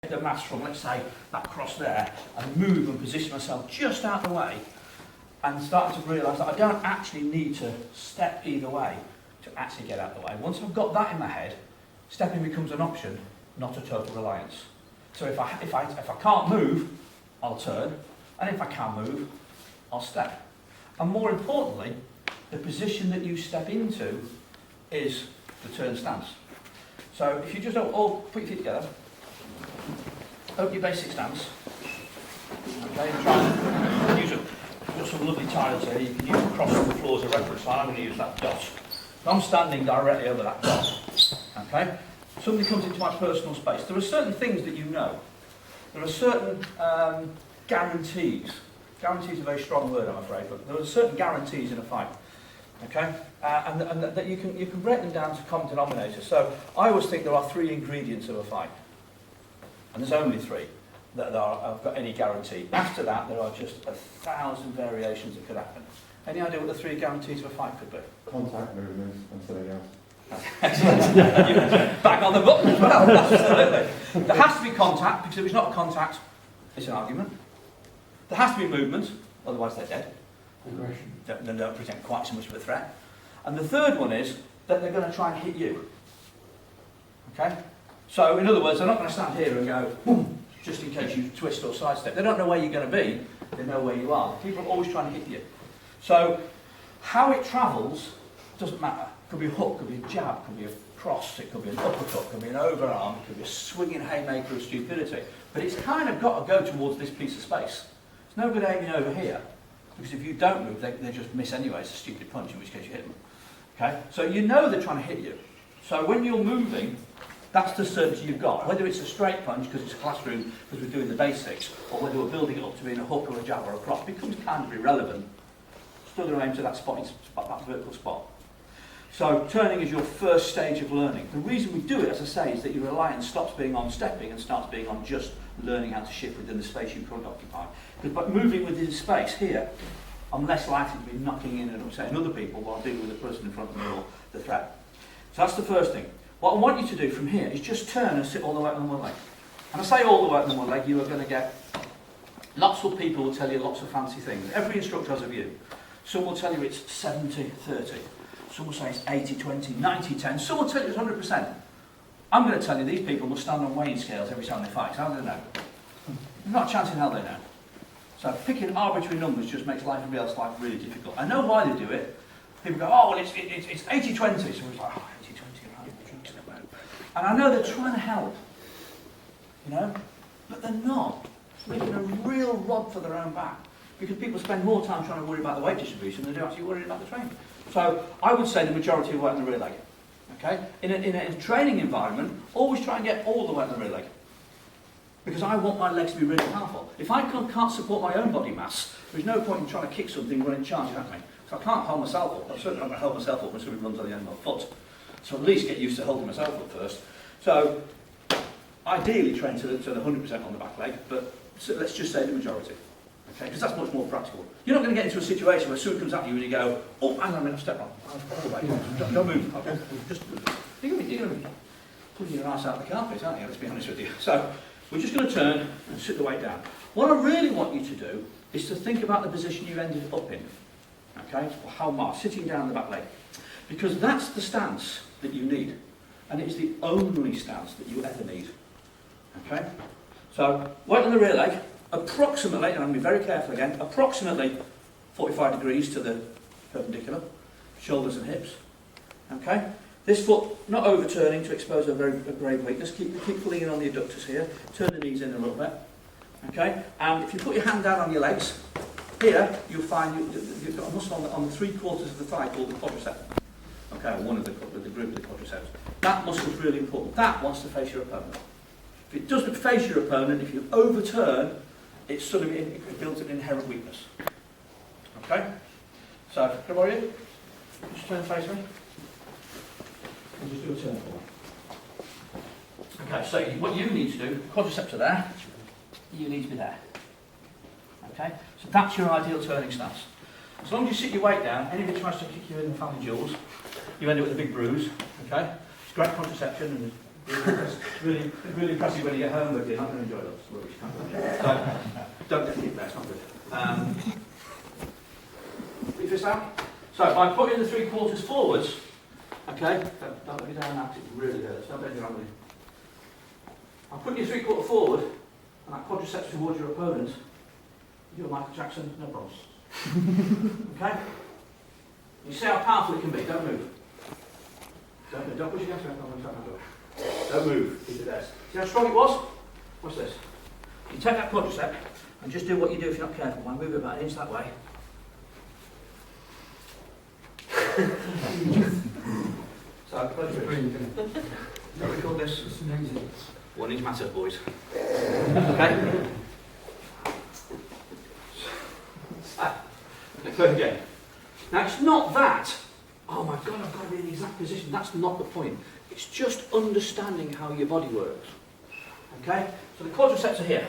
the mass from, let's say, that cross there, and move and position myself just out of the way, and start to realise that I don't actually need to step either way to actually get out of the way. Once I've got that in my head, stepping becomes an option, not a total reliance. So if I can't move, I'll turn, and if I can move, I'll step. And more importantly, the position that you step into is the turn stance. So if you just all put your feet together, open your basic stance, okay, and try and use We've got some lovely tiles here. You can use across the floor as a reference line. I'm going to use that dot. So I'm standing directly over that dot. Okay? Somebody comes into my personal space. There are certain things that you know. There are certain guarantees. Guarantees is a very strong word, I'm afraid, but there are certain guarantees in a fight. Okay? And that you can break them down to common denominators. So I always think there are 3 ingredients of a fight. And there's only 3 that have got any guarantee. After that, there are just 1,000 variations that could happen. Any idea what the 3 guarantees of a fight could be? Contact, movements, and something else. Excellent. Back on the button as well. Absolutely. There has to be contact, because if it's not a contact, it's an argument. There has to be movement, otherwise they're dead. Aggression. They don't present quite so much of a threat. And the third one is that they're going to try and hit you. Okay? So, in other words, they're not going to stand here and go, boom, just in case you twist or sidestep. They don't know where you're going to be, they know where you are. People are always trying to hit you. So, how it travels doesn't matter. It could be a hook, could be a jab, could be a cross, it could be an uppercut, could be an overarm, it could be a swinging haymaker of stupidity. But it's kind of got to go towards this piece of space. It's no good aiming over here, because if you don't move, they just miss anyway. It's a stupid punch, in which case you hit them. Okay? So you know they're trying to hit you. So when you're moving, that's the certainty you've got. Whether it's a straight punch, because it's a classroom, because we're doing the basics, or whether we're building it up to being a hook or a jab or a cross, becomes kind of irrelevant. Still going to aim to that spot, that vertical spot. So turning is your first stage of learning. The reason we do it, as I say, is that your reliance stops being on stepping and starts being on just learning how to shift within the space you currently occupy. Because by moving within space here, I'm less likely to be knocking in and upsetting other people while dealing with the person in front of me or the threat. So that's the first thing. What I want you to do from here is just turn and sit all the way up on one leg. And I say all the way up on one leg, you are going to get lots of people will tell you lots of fancy things. Every instructor has a view. Some will tell you it's 70-30. Some will say it's 80-20, 90-10. Some will tell you it's 100%. I'm going to tell you these people will stand on weighing scales every time they fight. How do they know? There's not a chance in hell they know. So picking arbitrary numbers just makes life everybody else's life really difficult. I know why they do it. People go, oh, well, it's 80-20. So it's like, oh, 80-20, right? And I know they're trying to help, you know, but they're not. They're making a real rod for their own back. Because people spend more time trying to worry about the weight distribution than they do actually worrying about the training. So I would say the majority of weight in the rear leg. Okay? In a training environment, always try and get all the weight in the rear leg. Because I want my legs to be really powerful. If I can't support my own body mass, there's no point in trying to kick something running charging at me. So I can't hold myself up. I'm certainly not going to hold myself up when somebody runs on the end of my foot. So at least get used to holding myself up first. So ideally train to the 100% on the back leg, but let's just say the majority. Okay, because that's much more practical. You're not going to get into a situation where someone comes at you and you go, oh, hang on a minute, I've stepped wrong. Don't move. Okay. You're going to be pulling your ass out of the carpet, aren't you? Let's be honest with you. So we're just going to turn and sit the weight down. What I really want you to do is to think about the position you ended up in. Okay, or how much, sitting down the back leg. Because that's the stance that you need. And it's the only stance that you ever need. Okay? So, weight on the rear leg. Approximately, and I'm going to be very careful again, approximately 45 degrees to the perpendicular, shoulders and hips. Okay? This foot not overturning to expose a grave weakness. Keep pulling in on the adductors here. Turn the knees in a little bit. Okay? And if you put your hand down on your legs, here you'll find you've got a muscle on the 3/4 of the thigh called the quadriceps. Okay, one of the group of the quadriceps. That muscle is really important. That wants to face your opponent. If it doesn't face your opponent, if you overturn, it's sort of it builds an inherent weakness. Okay? So, come on in. Just turn and face me. And just do a turn for me. Okay, so what you need to do, quadriceps are there, you need to be there. Okay? So that's your ideal turning stance. As long as you sit your weight down, anybody tries to kick you in the family jewels, you end up with a big bruise. Okay? It's great contraception and Really, really impressive when you get home, but you're not going to enjoy those. So, don't get kicked there, it's not good. Put your fist out. So by putting the 3/4 forwards, okay, don't let me down now, 'cause it really hurts. Don't bend your arm. I'll put your 3/4 forward, and that quadriceps towards your opponent. You're Michael Jackson, no problems. Okay? You see how powerful it can be, don't move. Don't move, don't push against me, don't move, keep it there. See how strong it was? Watch this. You take that quadricep, and just do what you do if you're not careful. I move it about an inch that way. So, don't record this. 1 inch matters, boys. Okay? Go again. Now, it's not that, oh my God, I've got to be in the exact position. That's not the point. It's just understanding how your body works. Okay? So the quadriceps are here.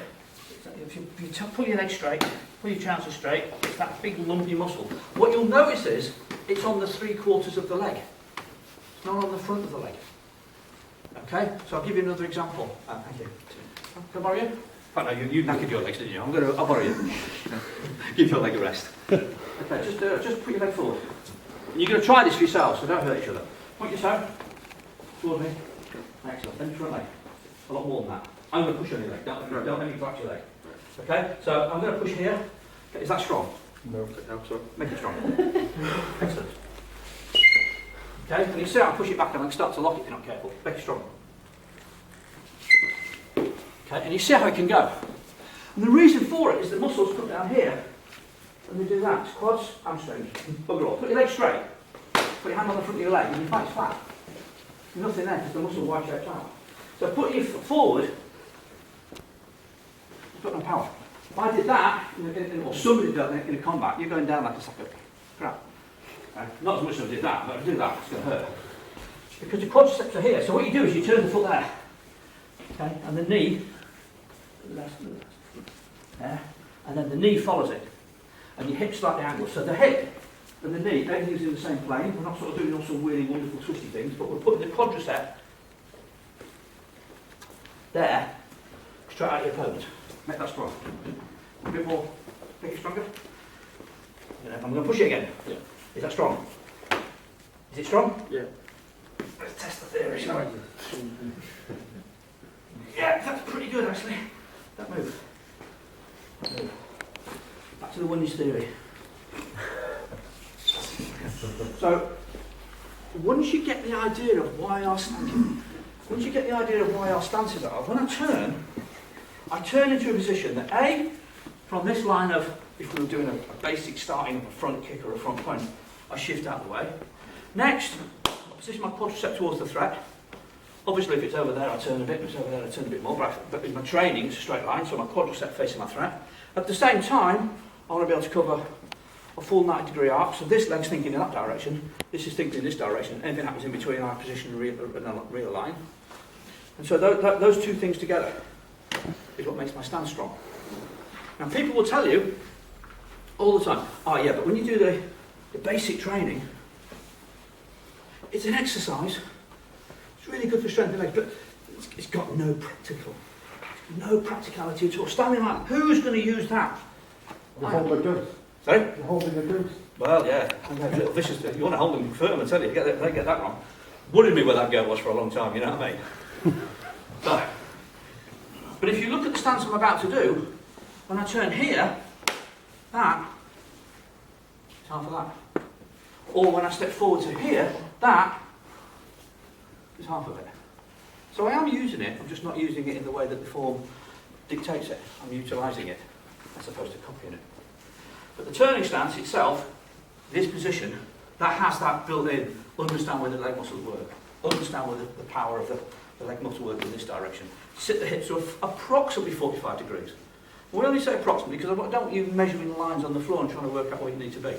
If you pull your legs straight, pull your trousers straight, it's that big lumpy muscle. What you'll notice is, it's on the 3/4 of the leg. It's not on the front of the leg. Okay? So I'll give you another example. Thank you. Can I borrow you? Oh no, you knackered your legs, didn't you? I'll borrow you. Give your leg a rest. Okay, just put your leg forward. And you're going to try this for yourself, so don't hurt each other. Point your toe toward me. Excellent. Then your front leg. A lot more than that. I'm going to push on your leg. Don't let me fracture your leg. Okay? So I'm going to push here. Okay, is that strong? No. No, sorry. Make it strong. Excellent. Okay, and you see how I push it back and I can start to lock it if you're not careful. Make it strong. Okay, and you see how it can go. And the reason for it is the muscles come down here and they do that. It's quads, hamstrings, bugger all. Put your leg straight. Put your hand on the front of your leg and your back's flat. There's nothing there because the muscle wide shaped out. So put your foot forward, you've got no power. If I did that, or somebody did that in a combat, you're going down like a sack of crap. Okay? Not as much as I did that, but if I do that, it's going to hurt. Because the quadriceps are here. So what you do is you turn the foot there. Okay? And the knee, there, and then the knee follows it. And your hip's slightly angled. So the hip and the knee, everything's in the same plane. We're not sort of doing all some really wonderful twisty things, but we're putting the quadricep there, straight out your opponent. Make that strong. A bit more, make it stronger. I'm going to push it again. Yeah. Is that strong? Is it strong? Yeah. Let's test the theory, shall we? Yeah, that's pretty good actually. That move. That move. Back to the oneness theory. So, once you get the idea of why our stances are, when I turn into a position that A, from this line of, if we were doing a basic starting of a front kick or a front punch, I shift out of the way. Next, I position my quadricep towards the threat. Obviously if it's over there I turn a bit, if it's over there I turn a bit more, but in my training it's a straight line, so my quadricep facing my threat. At the same time, I want to be able to cover a full 90-degree arc, so this leg's thinking in that direction, this is thinking in this direction, anything happens in between I position and realign. And so those two things together is what makes my stance strong. Now people will tell you all the time, oh yeah, but when you do the basic training, it's an exercise, it's really good for strength of legs, but it's got no practicality at all. Standing like that, who's going to use that? You hold the goods. Sorry? You're holding the goods. Well, yeah, little vicious. You want to hold them firm, I tell you, they get that wrong. Worried me where that girl was for a long time, you know what I mean? So, but if you look at the stance I'm about to do, when I turn here, that is half of that. Or when I step forward to here, that is half of it. So I am using it, I'm just not using it in the way that the form dictates it. I'm utilising it as opposed to copying it. But the turning stance itself, this position, that has that built in. Understand where the leg muscles work. Understand where the power of the leg muscle work in this direction. Sit the hips to approximately 45 degrees. We only say approximately because I don't want you measuring lines on the floor and trying to work out where you need to be.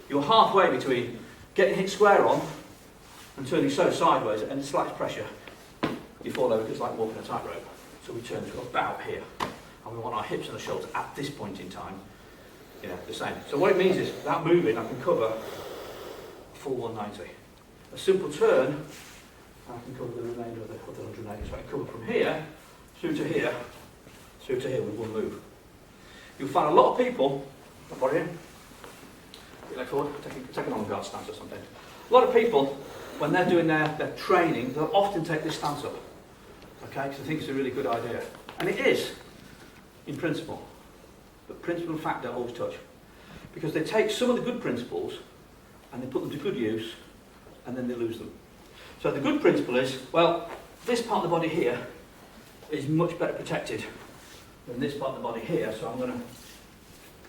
You're halfway between getting hit square on and turning so sideways and the slightest pressure. You fall over because it's like walking a tightrope. So we turn to about here. And we want our hips and the shoulders at this point in time, you know, the same. So what it means is that moving, I can cover a full 190. A simple turn I can cover the remainder of the 180. So I can cover from here through to here with one move. You'll find a lot of people, body in, your leg forward, take an on guard stance or something. A lot of people, when they're doing their training, they'll often take this stance up. Okay, because I think it's a really good idea. And it is, in principle. But principle and fact don't always touch. Because they take some of the good principles and they put them to good use and then they lose them. So the good principle is, well, this part of the body here is much better protected than this part of the body here, so I'm going to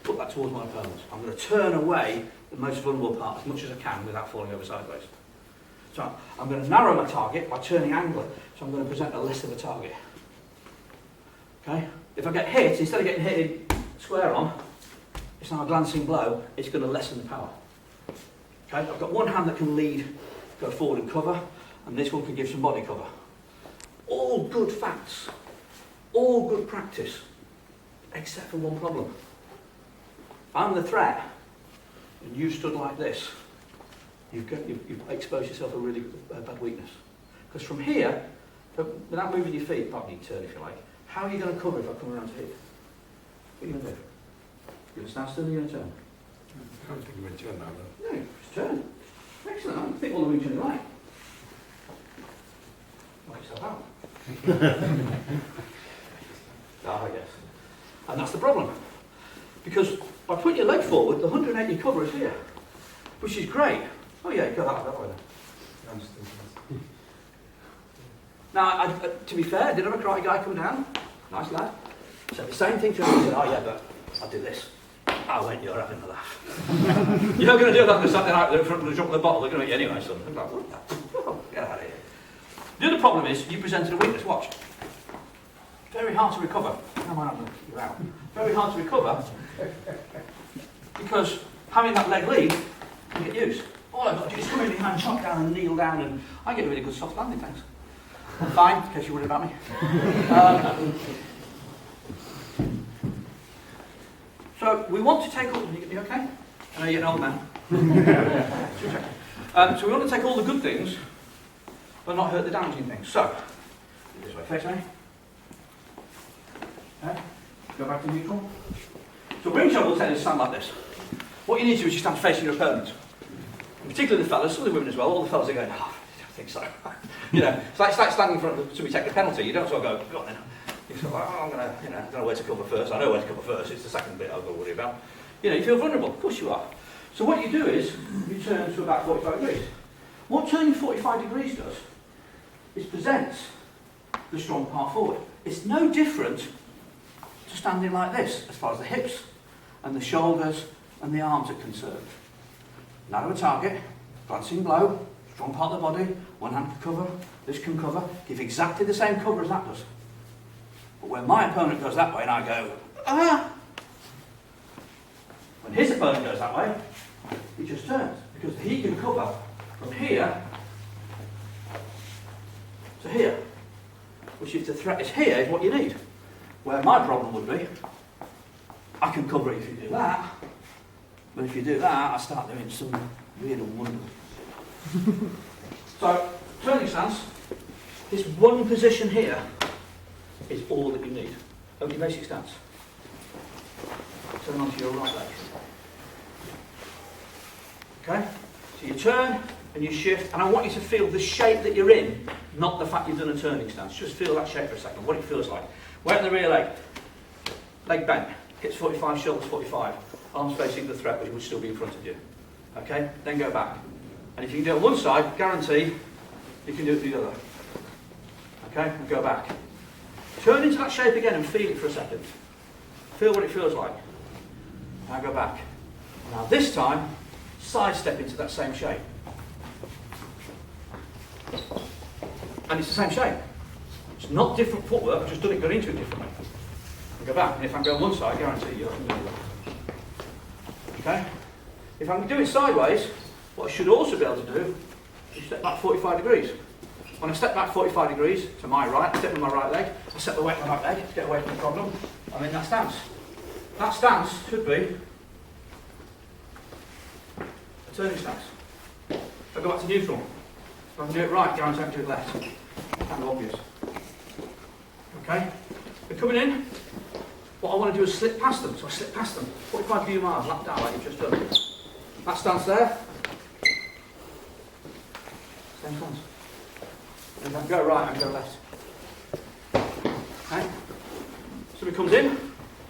put that towards my opponent. I'm going to turn away the most vulnerable part as much as I can without falling over sideways. So I'm going to narrow my target by turning angle, so I'm going to present a less of a target. Okay? If I get hit, instead of getting hit square on, it's now a glancing blow, it's going to lessen the power. Okay? I've got one hand that can lead, go forward and cover, and this one can give some body cover. All good facts, all good practice, except for one problem. If I'm the threat, and you stood like this, you've exposed yourself a really bad weakness. Because from here, without moving your feet, apart from you turn if you like, how are you going to cover if I come around to hit? What are you going to do? You're going to stand still or are you going to turn? I don't think you went turn now, though. No, just turn. Excellent, I think all the Wing Chun are right. Knock yourself out. I guess. And that's the problem. Because by putting your leg forward, the 180 cover is here, which is great. Oh yeah, go that way then. Now, to be fair, I did have a karate guy come down, nice lad, said the same thing to him. He said, oh yeah, but I'll do this. I went, you're having a laugh. You're not going to do that on a Saturday night in front of the jump of the bottle, they're going to eat you anyway, son. I'm like, what the get out of here. The other problem is, you presented a weakness, watch. Very hard to recover. Come on, you're out. Very hard to recover, because having that leg lead can get used. All I've got to do is come in behind, chop down and kneel down, and I get a really good soft landing, thanks. I'm fine, in case you're worried about me. So we want to take all... You okay? I know you're an old man. So we want to take all the good things, but not hurt the damaging things. So, this way, face me. Okay. Go back to neutral. So Wing Chun will tend to stand like this. What you need to do is you stand facing your opponent. And particularly the fellas, some of the women as well, all the fellas are going, oh, I don't think so. You know, it's like standing in front of somebody take a penalty. You don't sort of go, go on then. You sort of like, oh, I'm going to, I don't know where to cover first. I know where to cover first. It's the second bit I've got to worry about. You know, you feel vulnerable. Of course you are. So what you do is, you turn to about 45 degrees. What turning 45 degrees does is presents the strong part forward. It's no different to standing like this, as far as the hips and the shoulders and the arms are concerned. Narrow a target, glancing blow, strong part of the body, one hand can cover, this can cover, give exactly the same cover as that does. But when my opponent goes that way and I go, ah! When his opponent goes that way, he just turns, because he can cover from here to here, which if the threat is here, is what you need. Where my problem would be, I can cover it if you do that, but if you do that, I start doing some weird and wonderful. So, turning stance, this one position here is all that you need. Only basic stance. Turn onto your right leg. Okay? So you turn and you shift, and I want you to feel the shape that you're in, not the fact you've done a turning stance. Just feel that shape for a second, what it feels like. Weight on the rear leg. Leg bent. Hips 45, shoulders 45. Arms facing the threat, which would still be in front of you. Okay? Then go back. And if you can do it on one side, guarantee you can do it the other. Okay? And go back. Turn into that shape again and feel it for a second. Feel what it feels like. Now go back. Now this time, sidestep into that same shape. And it's the same shape. It's not different footwork, I've just done it, got into it differently. And go back, and if I'm going one side, I guarantee you I can do it. Okay? If I can do it sideways, what I should also be able to do is step back 45 degrees. When I step back 45 degrees to my right, I step with my right leg, I set the weight on my right leg to get away from the problem. I'm in that stance. That stance should be a turning stance. I go back to neutral. If I can do it right, guarantee I can do it left. Kind of obvious. Okay? They're coming in. What I want to do is slip past them. So I slip past them. 45 view miles, lap down like you've just done. That stance there. Same stance. And I can go right, I can go left. Okay? Somebody comes in.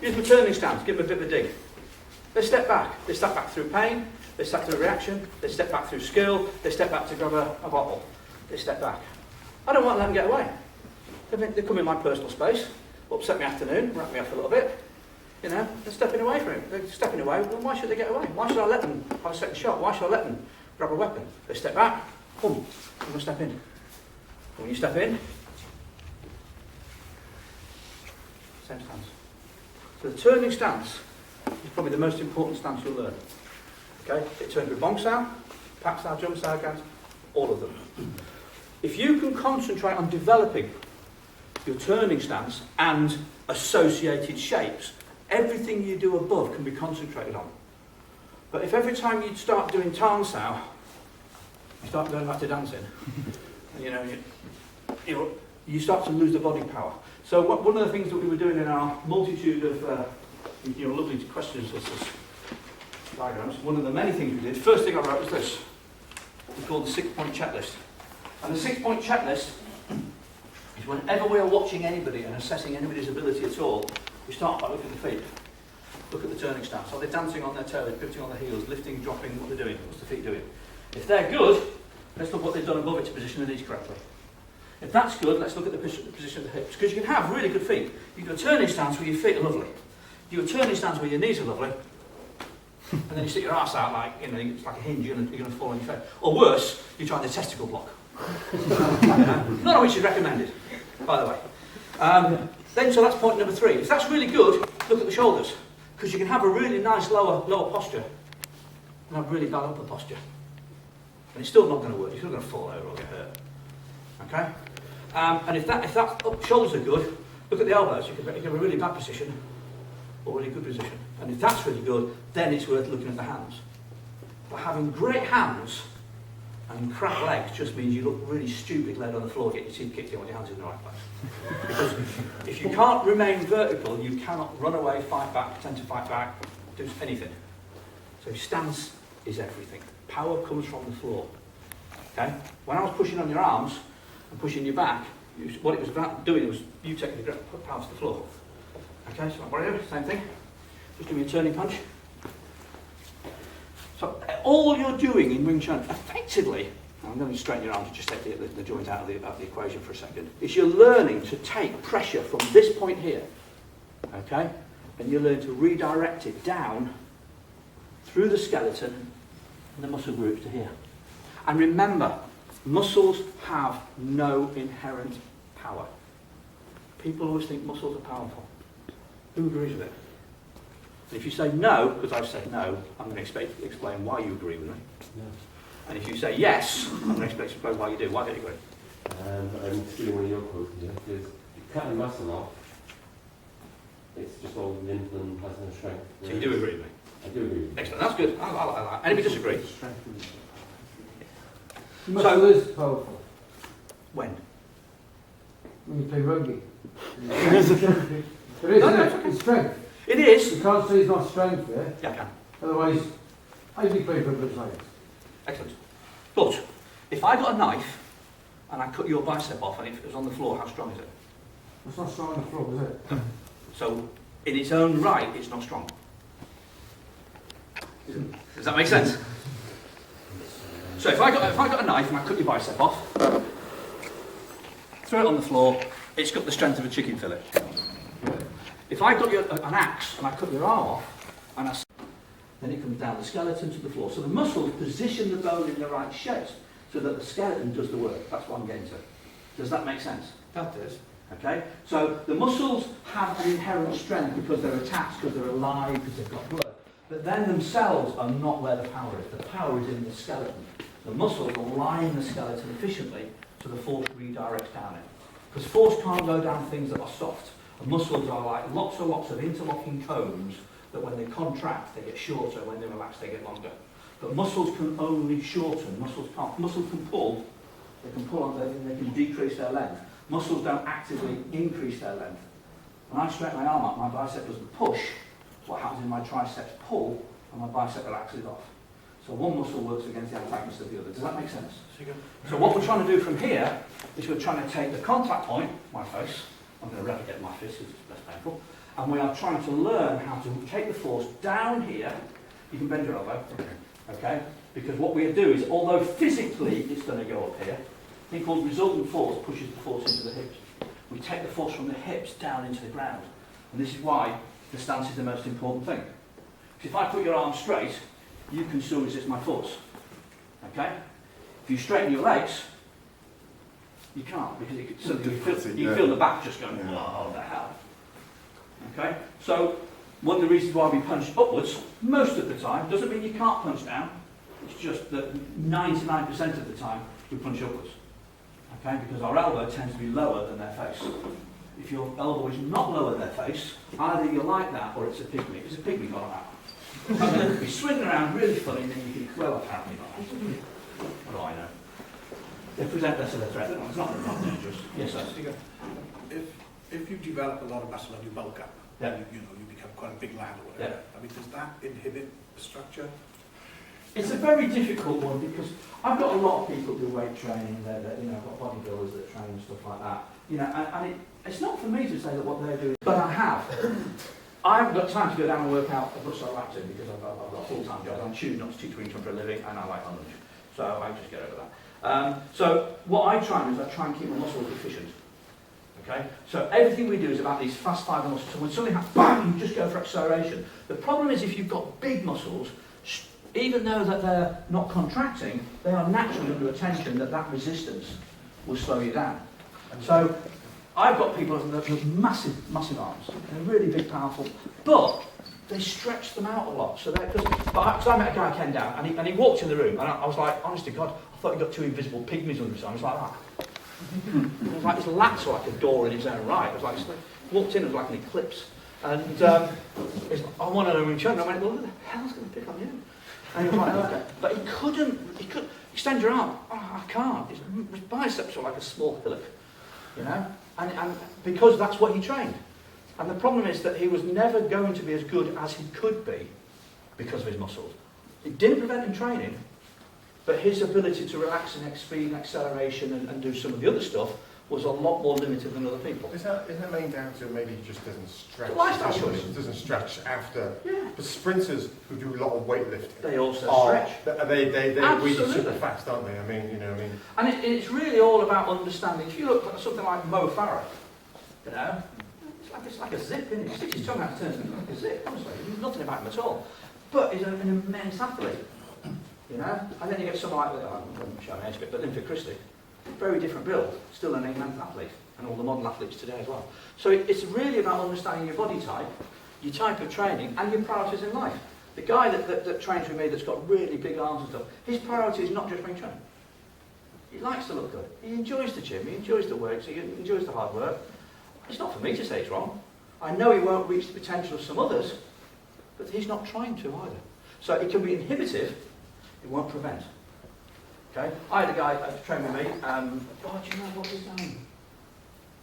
Use my turning stance, give them a bit of a dig. They step back. They step back through pain. They step through reaction. They step back through skill. They step back to grab a bottle. They step back. I don't want to let them get away. They come in my personal space, upset my afternoon, wrap me up a little bit. You know, they're stepping away from it. They're stepping away. Well, why should they get away? Why should I let them have a second shot? Why should I let them grab a weapon? They step back. Boom. I'm going to step in. When you step in, same stance. So the turning stance is probably the most important stance you'll learn. Okay? It turns with bong style, pack style, jump style, guns, all of them. If you can concentrate on developing your turning stance and associated shapes, everything you do above can be concentrated on. But if every time you start doing tarn style, you start going back to dancing, you know, you start to lose the body power. So one of the things that we were doing in our multitude of lovely questions diagrams, one of the many things we did, first thing I wrote was this. It's called the 6-point checklist. And the 6-point checklist is whenever we are watching anybody and assessing anybody's ability at all, we start by looking at the feet. Look at the turning stance. Are they dancing on their toes, pivoting on their heels, lifting, dropping, what they're doing? What's the feet doing? If they're good, let's look what they've done above it to position the knees correctly. If that's good, let's look at the position of the hips. Because you can have really good feet. You can do a turning stance where your feet are lovely. You do a turning stance where your knees are lovely. And then you stick your arse out like, you know, it's like a hinge, you're going to fall on your face. Or worse, you try the testicle block. None of which is recommended, by the way. Then, so that's point number 3. If that's really good, look at the shoulders. Because you can have a really nice lower posture and have really bad upper posture. And it's still not going to work. You're still going to fall over or get hurt. Okay? And if that shoulders are good, look at the elbows. You can have a really bad position or a really good position. And if that's really good, then it's worth looking at the hands. But having great hands and crap legs just means you look really stupid laid on the floor, get your teeth kicked in when your hands are in the right place. Because if you can't remain vertical, you cannot run away, fight back, pretend to fight back, do anything. So stance is everything. Power comes from the floor. Okay? When I was pushing on your arms and pushing your back, what it was about doing was you taking the grip, put power to the floor. Okay, so what do I do? Same thing. Just give me a turning punch. So all you're doing in Wing Chun, effectively, I'm going to straighten your arms to just take the joint out of the equation for a second, is you're learning to take pressure from this point here, okay, and you learn to redirect it down through the skeleton and the muscle groups to here. And remember, muscles have no inherent power. People always think muscles are powerful. Who agrees with it? And if you say no, because I've said no, I'm going to explain why you agree with me. Yeah. And if you say yes, I'm going to explain why you do. Why don't you agree? I'm stealing one of your quotes here, because you cut the muscle off, it's just all limp and has no strength. So you do agree with me? I do agree with you. Excellent, that's good. I like that. Anybody disagree? Muscle is powerful. When? When you play rugby. There is, it's strength. It is. You can't say there's not strength there. Yeah, I can. Otherwise, I'd be playing for the Lions. Excellent. But if I got a knife and I cut your bicep off and it was on the floor, how strong is it? It's not strong on the floor, is it? So, in its own right, it's not strong. Does that make sense? So if I got a knife and I cut your bicep off, throw it on the floor, it's got the strength of a chicken fillet. If I got an axe and I cut your arm off, and then it comes down the skeleton to the floor. So the muscles position the bone in the right shape so that the skeleton does the work. That's what I'm getting to. Does that make sense? That does. Okay? So the muscles have an inherent strength because they're attached, because they're alive, because they've got blood. But then themselves are not where the power is. The power is in the skeleton. The muscles align the skeleton efficiently so the force redirects down it. Because force can't go down things that are soft. And muscles are like lots of interlocking cones that when they contract, they get shorter, when they relax, they get longer. But muscles can only shorten, muscles can't. Muscles can pull, They can pull on, they can decrease their length. Muscles don't actively increase their length. When I stretch my arm up, my bicep doesn't push. What happens is my triceps pull, and my bicep relaxes off. So one muscle works against the antagonist of the other. Does that make sense? So what we're trying to do from here is we're trying to take the contact point, my face, I'm going to replicate my fist because it's less painful, and we are trying to learn how to take the force down here. You can bend your elbow, okay? Because what we do is, although physically it's going to go up here, a thing called resultant force pushes the force into the hips. We take the force from the hips down into the ground. And this is why the stance is the most important thing. Because if I put your arm straight, you can still resist my force. Okay? If you straighten your legs, you can't, because you feel the back just going, what the hell? Okay? So, one of the reasons why we punch upwards, most of the time, doesn't mean you can't punch down. It's just that 99% of the time, we punch upwards. Okay? Because our elbow tends to be lower than their face. If your elbow is not lower than their face, either you like that or it's a pygmy. It's a pygmy got that. And then you'll be swinging around really funny, and then you think, well, apparently not. What do I know? They present less of a threat. It's not dangerous. Yes, sir. If you develop a lot of muscle and you bulk up, Yeah. you become quite a big lad or whatever. Yeah. I mean, does that inhibit the structure? It's a very difficult one because I've got a lot of people who do weight training. I've got bodybuilders that train and stuff like that. And it's not for me to say that what they're doing, but I have. I haven't got time to go down and work out as much as I like to because I've got a full-time job. I'm choosing not to teach Wing Chun for a living, and I like my lunch, so I just get over that. So what I try and do is I try and keep my muscles efficient. Okay, so everything we do is about these fast fibre muscles. So when something happens, bang, you just go for acceleration. The problem is if you've got big muscles, even though that they're not contracting, they are naturally under a tension that resistance will slow you down. So I've got people with massive, massive arms. They're really big, powerful, but they stretch them out a lot. So because I met a guy who came down and he walked in the room, and I was like, honest to God, I thought he got two invisible pygmies under his arm. I was like that. It was like his lats were like a door in his own right. It was like walked in, it was like an eclipse. And I wanted a Wing Chun, and I went, well, who the hell's going to pick on you? And he was like, okay. But he couldn't extend your arm. Oh, I can't. His biceps were like a small hillock, And because that's what he trained. And the problem is that he was never going to be as good as he could be because of his muscles. It didn't prevent him training, but his ability to relax and speed and acceleration and do some of the other stuff was a lot more limited than other people. Isn't that main down to maybe he just doesn't stretch? Lifestyle choice. It doesn't stretch after. Yeah. The sprinters who do a lot of weightlifting. They also stretch. They really Absolutely. super fast, aren't they? I mean. And it's really all about understanding. If you look at something like Mo Farah, it's like a zip, isn't it? He sticks his tongue out and turns into like a zip, honestly. There's nothing about him at all. But he's an immense athlete, And then you get someone like, I won't show my age bit, but Linford Christie. Very different build, still an immense athlete, and all the modern athletes today as well. So it's really about understanding your body type, your type of training, and your priorities in life. The guy that trains with me that's got really big arms and stuff, his priority is not just Wing Chun. He likes to look good. He enjoys the gym, he enjoys the weights, he enjoys the hard work. It's not for me to say it's wrong. I know he won't reach the potential of some others, but he's not trying to either. So it can be inhibitive, it won't prevent. Okay? I had a guy train with me, do you know what his name?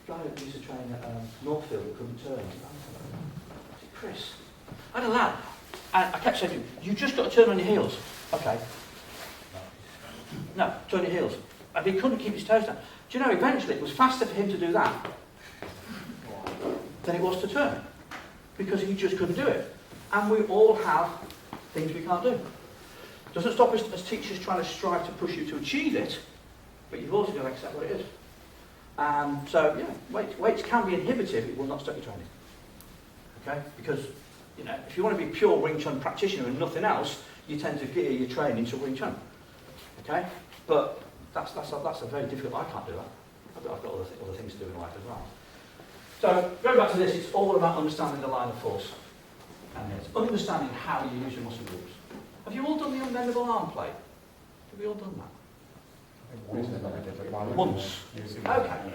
A guy that used to train at Northfield that couldn't turn. Was it Chris? I had a lad, and I kept saying to him, you just got to turn on your heels. Okay. No, turn your heels. And he couldn't keep his toes down. Do you know, eventually it was faster for him to do that than it was to turn. Because he just couldn't do it. And we all have things we can't do. Doesn't stop us as teachers trying to strive to push you to achieve it, but you've also got to accept what it is. So, weights can be inhibitive, it will not stop your training. Okay? Because, if you want to be pure Wing Chun practitioner and nothing else, you tend to gear your training to Wing Chun. Okay? But that's a very difficult, I can't do that. I've got other things to do in life as well. So, going back to this, it's all about understanding the line of force. And it's understanding how you use your muscle groups. Have you all done the unbendable arm play? Have we all done that? Once. Okay.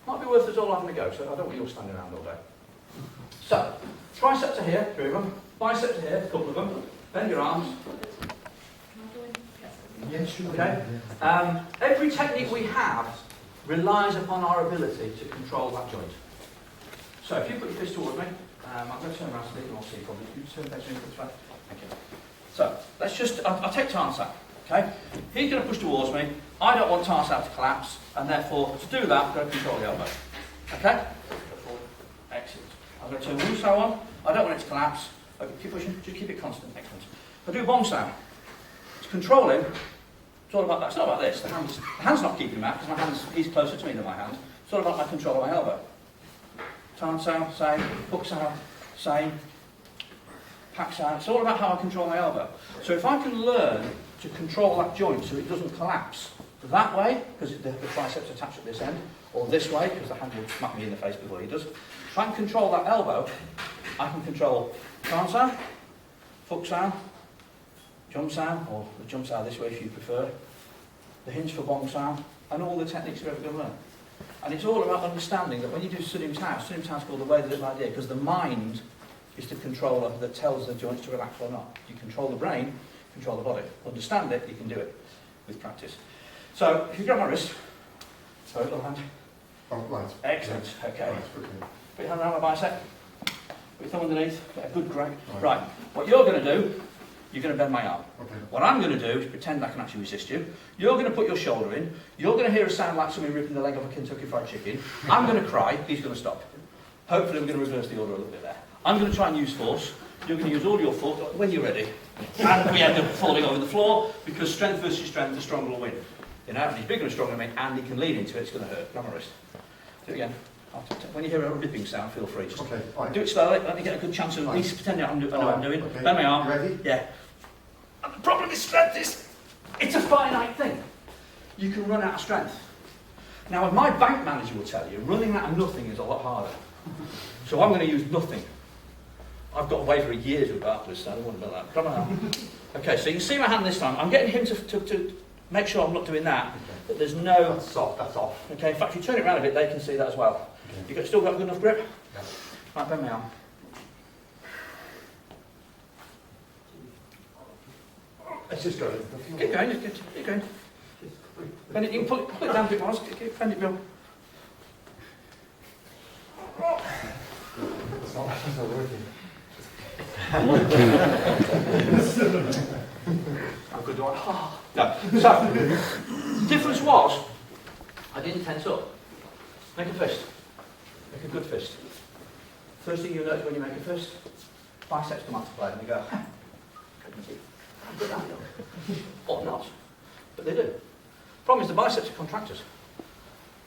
Might be worth us all having a go, so I don't want you all standing around all day. So, triceps are here, 3 of them. Biceps are here, a couple of them. Bend your arms. Yeah. Okay? Every technique we have relies upon our ability to control that joint. So if you put your fist towards me, I'm going to turn around so they can all see probably. You turn back to me, that's right. Thank you. So let's just, I'll take Tarsat. Okay? He's going to push towards me. I don't want Tarsat to collapse, and therefore to do that, I'm going to control the elbow. Okay? Excellent. I'm going to turn Wing Chun on. I don't want it to collapse. Okay, keep pushing, just keep it constant. Excellent. If I do Bong Sound, to control him, it's all about that. It's not about this. The hand's not keeping him out because he's closer to me than my hand. It's all about my control of my elbow. Tarn sound, same. Hook sound, same. Pack sound. It's all about how I control my elbow. So if I can learn to control that joint so it doesn't collapse that way, because the triceps attached at this end, or this way, because the hand will smack me in the face before he does. If I can control that elbow, I can control tarn sound, hook sound, jump sound, or the jump sound this way if you prefer, the hinge for bong sound, and all the techniques you're ever going to learn. And it's all about understanding that when you do Sunim's house is called the way, the little idea, because the mind is the controller that tells the joints to relax or not. You control the brain, control the body. Understand it, you can do it with practice. So, if you grab my wrist, sorry, little hand. Oh, right. Excellent, okay. Right, okay. Put your hand around my bicep, put your thumb underneath, get a good grip. Right, what you're going to do, you're going to bend my arm. Okay. What I'm going to do is pretend I can actually resist you. You're going to put your shoulder in. You're going to hear a sound like somebody ripping the leg off a Kentucky Fried Chicken. I'm going to cry. He's going to stop. Hopefully I'm going to reverse the order a little bit there. I'm going to try and use force. You're going to use all your force when you're ready. And we end up falling over the floor because strength versus strength, the stronger will win. You know, and he's bigger and stronger than me, and he can lean into it. It's going to hurt. Grab my wrist. Do it again. When you hear a ripping sound, feel free. Just Okay, right. do it slowly. Let me get a good chance of at least pretending I know what I'm doing. Okay. Bend my arm. You ready? Yeah. And the problem with strength is, it's a finite thing. You can run out of strength. Now, my bank manager will tell you, running out of nothing is a lot harder. So I'm going to use nothing. I've got away for years with Barclays, so I don't want to do that. Grab my arm. Okay, so you can see my hand this time. I'm getting him to make sure I'm not doing that. That there's no... That's soft, that's off. Okay, in fact, if you turn it around a bit, they can see that as well. Okay. You've still got good enough grip? Yeah. Right, bend my arm. Let's just go. Keep going, keep going. Bend it, you can pull it down a bit more. Bend it, Bill. It's not working. I'm good doing. No. So, the difference was, I didn't tense up. Make a fist. Make a good fist. First thing you notice when you make a fist, biceps come out to play and you go, I'm good at that. Or not. But they do. Problem is the biceps are contractors.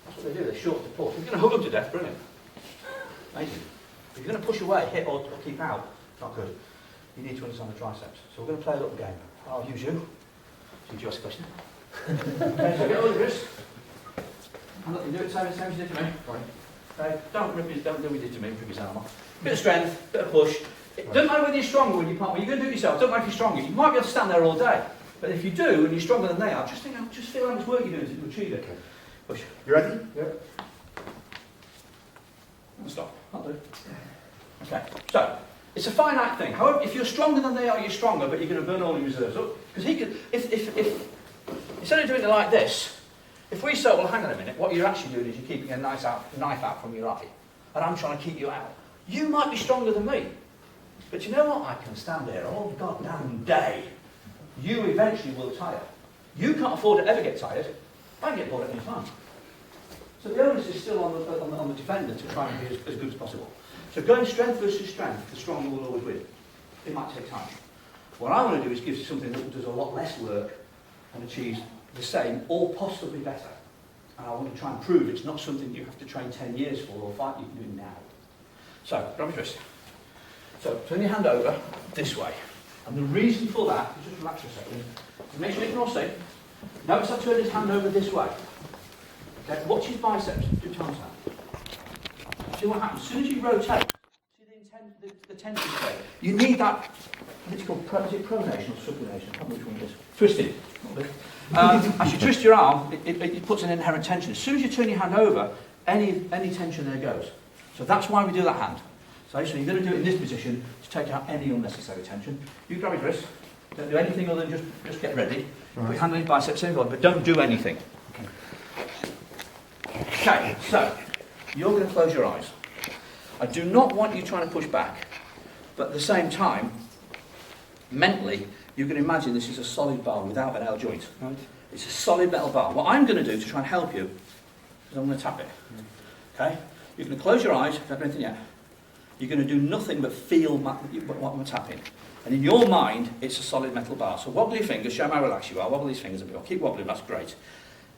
That's what they do, they're short to pull. If you're going to hug them to death, brilliant. Amazing. If you're going to push away, hit or keep out, not good. You need to understand the triceps. So we're going to play a little game. I'll use you. Did you ask a question? Okay, so get all the wrist. And look, you do it the same as you did to me. Right. Don't do what you did to me, rip his arm off. Bit of strength, bit of push. It doesn't matter whether you're stronger when you can't. When you're going to do it yourself, don't matter if you're stronger. You might be able to stand there all day. But if you do, and you're stronger than they are, just feel how much work you're doing to achieve it. Okay. Push. You ready? Yeah. And stop. I'll do. Okay. So, it's a finite thing. However, if you're stronger than they are, you're stronger, but you're going to burn all your reserves up. Because he could, if instead of doing it like this, if we say, well, hang on a minute, what you're actually doing is you're keeping a knife out from your eye, and I'm trying to keep you out. You might be stronger than me, but you know what? I can stand there all goddamn day. You eventually will tire. You can't afford to ever get tired. I get bored at any time. So the onus is still on the defender to try and be as good as possible. So going strength versus strength, the stronger will always win. It might take time. What I want to do is give you something that does a lot less work and achieves the same or possibly better. And I want to try and prove it's not something you have to train 10 years for or fight, you can do it now. So, grab your wrist. So, turn your hand over this way. And the reason for that, just relax for a second, make sure you can all see. Notice I turn his hand over this way. Okay, watch his biceps, do times that. See what happens, as soon as you rotate, see the tension state. You need that, it's called, is it pronation or supination? I can't remember which one it is. Twisting. As you twist your arm, it puts an inherent tension. As soon as you turn your hand over, any tension there goes. So that's why we do that hand. So you're going to do it in this position to take out any unnecessary tension. You grab his wrist, Don't do anything other than just get ready. Put Right. your hand on your biceps, but don't do anything. Okay, so you're going to close your eyes. I do not want you trying to push back, but at the same time, mentally, you can imagine this is a solid bar without an L joint. Right. It's a solid metal bar. What I'm going to do to try and help you is I'm going to tap it. Okay? You're going to close your eyes, don't do anything yet. You're going to do nothing but feel what I'm tapping. And in your mind, it's a solid metal bar. So wobble your fingers, show me how relaxed you are. Wobble these fingers a bit. Keep wobbling, that's great.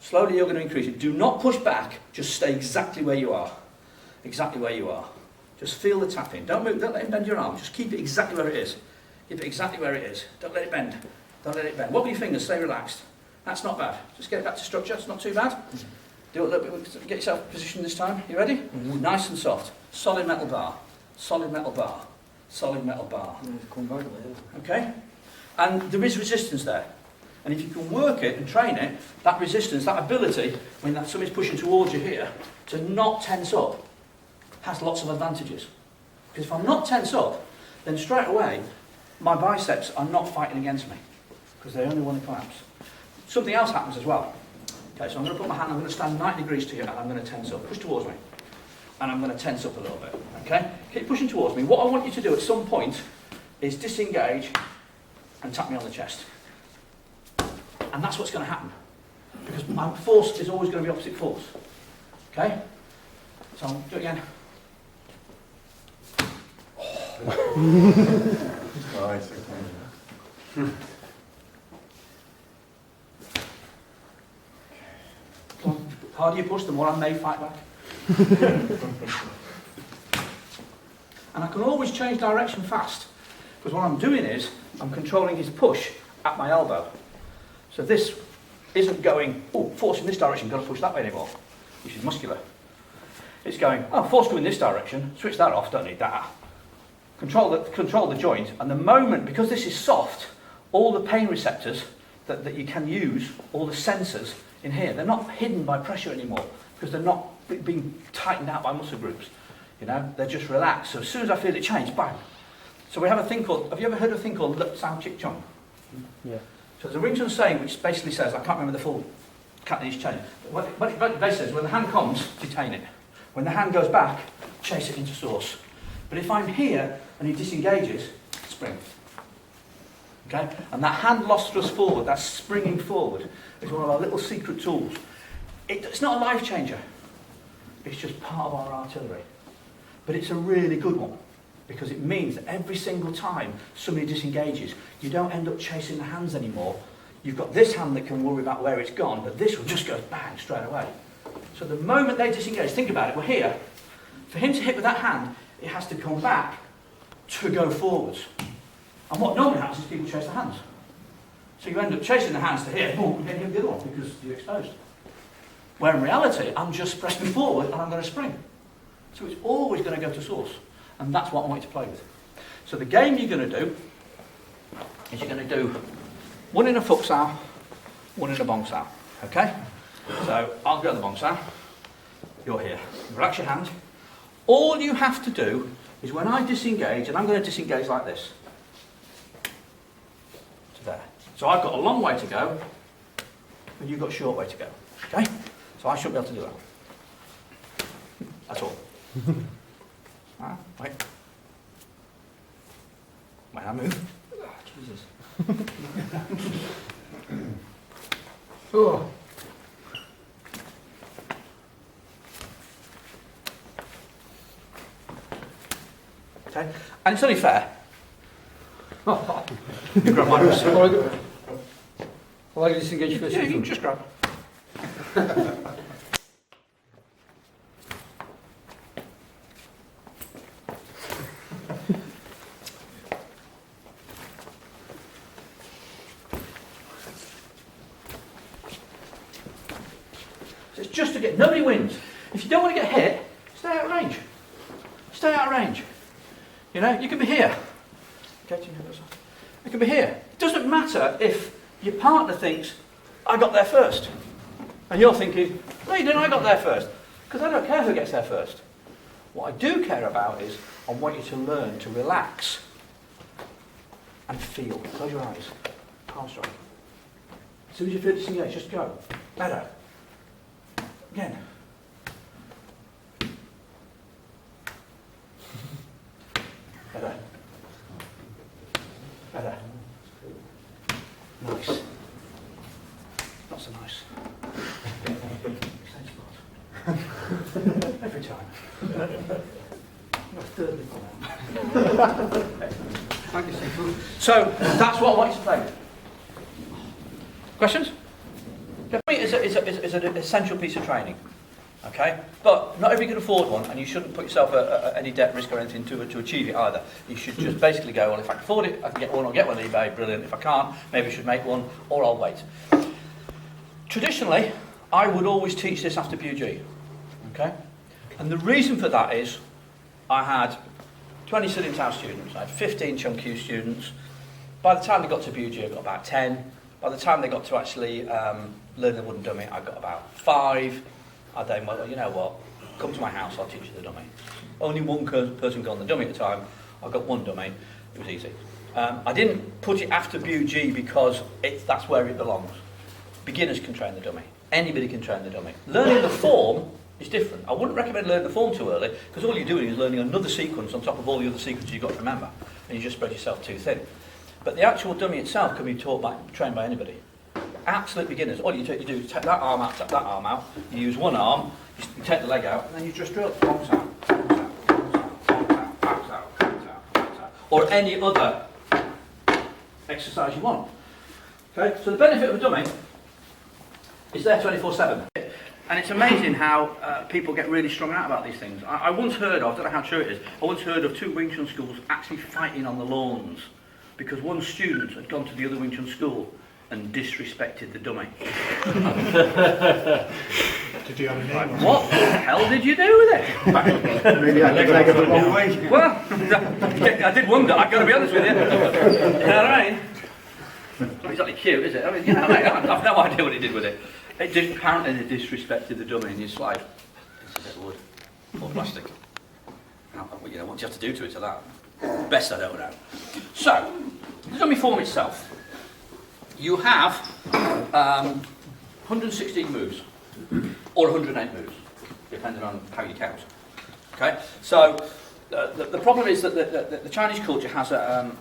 Slowly you're going to increase it. Do not push back, just stay exactly where you are. Exactly where you are. Just feel the tapping. Don't move, don't let it bend your arm. Just keep it exactly where it is. Keep it exactly where it is. Don't let it bend. Don't let it bend. Wobble your fingers, stay relaxed. That's not bad. Just get it back to structure, it's not too bad. Do it a little bit, get yourself positioned this time. You ready? Nice and soft. Solid metal bar. Solid metal bar. Solid metal bar. Okay? And there is resistance there. And if you can work it and train it, that resistance, that ability, when somebody's pushing towards you here, to not tense up, has lots of advantages. Because if I'm not tense up, then straight away, my biceps are not fighting against me. Because they only want to collapse. Something else happens as well. Okay, so I'm going to put my hand, I'm going to stand 90 degrees to you, and I'm going to tense up. Push towards me. And I'm going to tense up a little bit. Okay? Keep pushing towards me. What I want you to do at some point is disengage and tap me on the chest. And that's what's going to happen. Because my force is always going to be opposite force. Okay? So I'll do it again. Right, okay. The harder you push, the more I may fight back. And I can always change direction fast. Because what I'm doing is, I'm controlling his push at my elbow. So this isn't going, oh, force in this direction, got to push that way anymore, which is muscular. It's going, oh, force going this direction, switch that off, don't need that. Control the joint, and the moment, because this is soft, all the pain receptors that you can use, all the sensors in here, they're not hidden by pressure anymore, because they're not being tightened out by muscle groups. You know, they're just relaxed. So as soon as I feel it change, bang. So we have a thing called, have you ever heard of a thing called Lip Sao Chik Chung? Yeah. So there's a Wing Chun saying which basically says, I can't remember the full Cantonese chain, but what it basically says, when the hand comes, detain it. When the hand goes back, chase it into source. But if I'm here and he disengages, spring. Okay? And that hand lost thrust forward, that springing forward, is one of our little secret tools. It's not a life changer. It's just part of our artillery. But it's a really good one. Because it means that every single time somebody disengages, you don't end up chasing the hands anymore. You've got this hand that can worry about where it's gone, but this will just go bang straight away. So the moment they disengage, think about it, we're here. For him to hit with that hand, it has to come back to go forwards. And what normally happens is people chase the hands. So you end up chasing the hands to here, boom, and then you hit the other one because you're exposed. Where in reality, I'm just pressing forward and I'm going to spring. So it's always going to go to source. And that's what I want you to play with. So the game you're going to do is you're going to do one in a Fuk Sao, one in a Bong Sao. Okay? So I'll go to the Bong Sao. You're here. Relax your hand. All you have to do is when I disengage, and I'm going to disengage like this. To there. So I've got a long way to go, and you've got a short way to go. Okay? So I shouldn't be able to do that. That's all. Wait. Wait, I move. Oh, Jesus. Oh. Okay, and it's only fair. You grab my wrist. Well, I disengage first. Yeah, you can just grab. So it's just to get, nobody wins. If you don't want to get hit, stay out of range. Stay out of range. You know, you can be here. Okay, you can be here. It doesn't matter if your partner thinks, I got there first. And you're thinking, no you didn't, I got there first. Because I don't care who gets there first. What I do care about is, I want you to learn to relax. and feel. Close your eyes. Palm strike. As soon as you feel disengaged, just go. Better. Again. Better. Better. Nice. Not so nice. Every time. Not a third nipple now. Thank you, Sifu. So, that's what I want you to play. Questions? It's an essential piece of training. Okay? But not everybody can afford one, and you shouldn't put yourself at any debt risk or anything to achieve it either. You should just basically go, well, if I can afford it, I can get one, I'll get one on eBay, brilliant. If I can't, maybe I should make one, or I'll wait. Traditionally, I would always teach this after BUG. Okay? And the reason for that is, I had 20 Sitting Town students, I had 15 Chun Q students. By the time they got to BUG, I got about 10. By the time they got to actually learn the wooden dummy, I got about 5. I then went, well, you know what, come to my house, I'll teach you the dummy. Only one person got on the dummy at the time. I got one dummy, it was easy. I didn't put it after BUG because that's where it belongs. Beginners can train the dummy. Anybody can train the dummy. Learning the form is different. I wouldn't recommend learning the form too early, because all you're doing is learning another sequence on top of all the other sequences you've got to remember, and you just spread yourself too thin. But the actual dummy itself can be trained by anybody. Absolute beginners. All you do is take that arm out, you use one arm, you take the leg out, and then you just drill. Bounce out, bounce out, bounce out, bounce out, bounce out, bounce out, bounce out. Or any other exercise you want. Okay? So the benefit of a dummy is there 24/7. And it's amazing how people get really strung out about these things. I once heard of, I don't know how true it is, I once heard of 2 Wing Chun schools actually fighting on the lawns because one student had gone to the other Wing Chun school and disrespected the dummy. Did you have a name? Like, what the hell did you do with it? Maybe I leg it the wrong way. Well, I did wonder, I've got to be honest with you. You know what I mean? It's not exactly cute, is it? I mean, you know, I've no idea what he did with it. Apparently they disrespected the dummy, and it's like, it's a bit of wood or plastic. You know, what do you have to do to it to that? Best I don't know. So, the dummy form itself. You have 116 moves, or 108 moves, depending on how you count. Okay? So, the problem is that the Chinese culture has a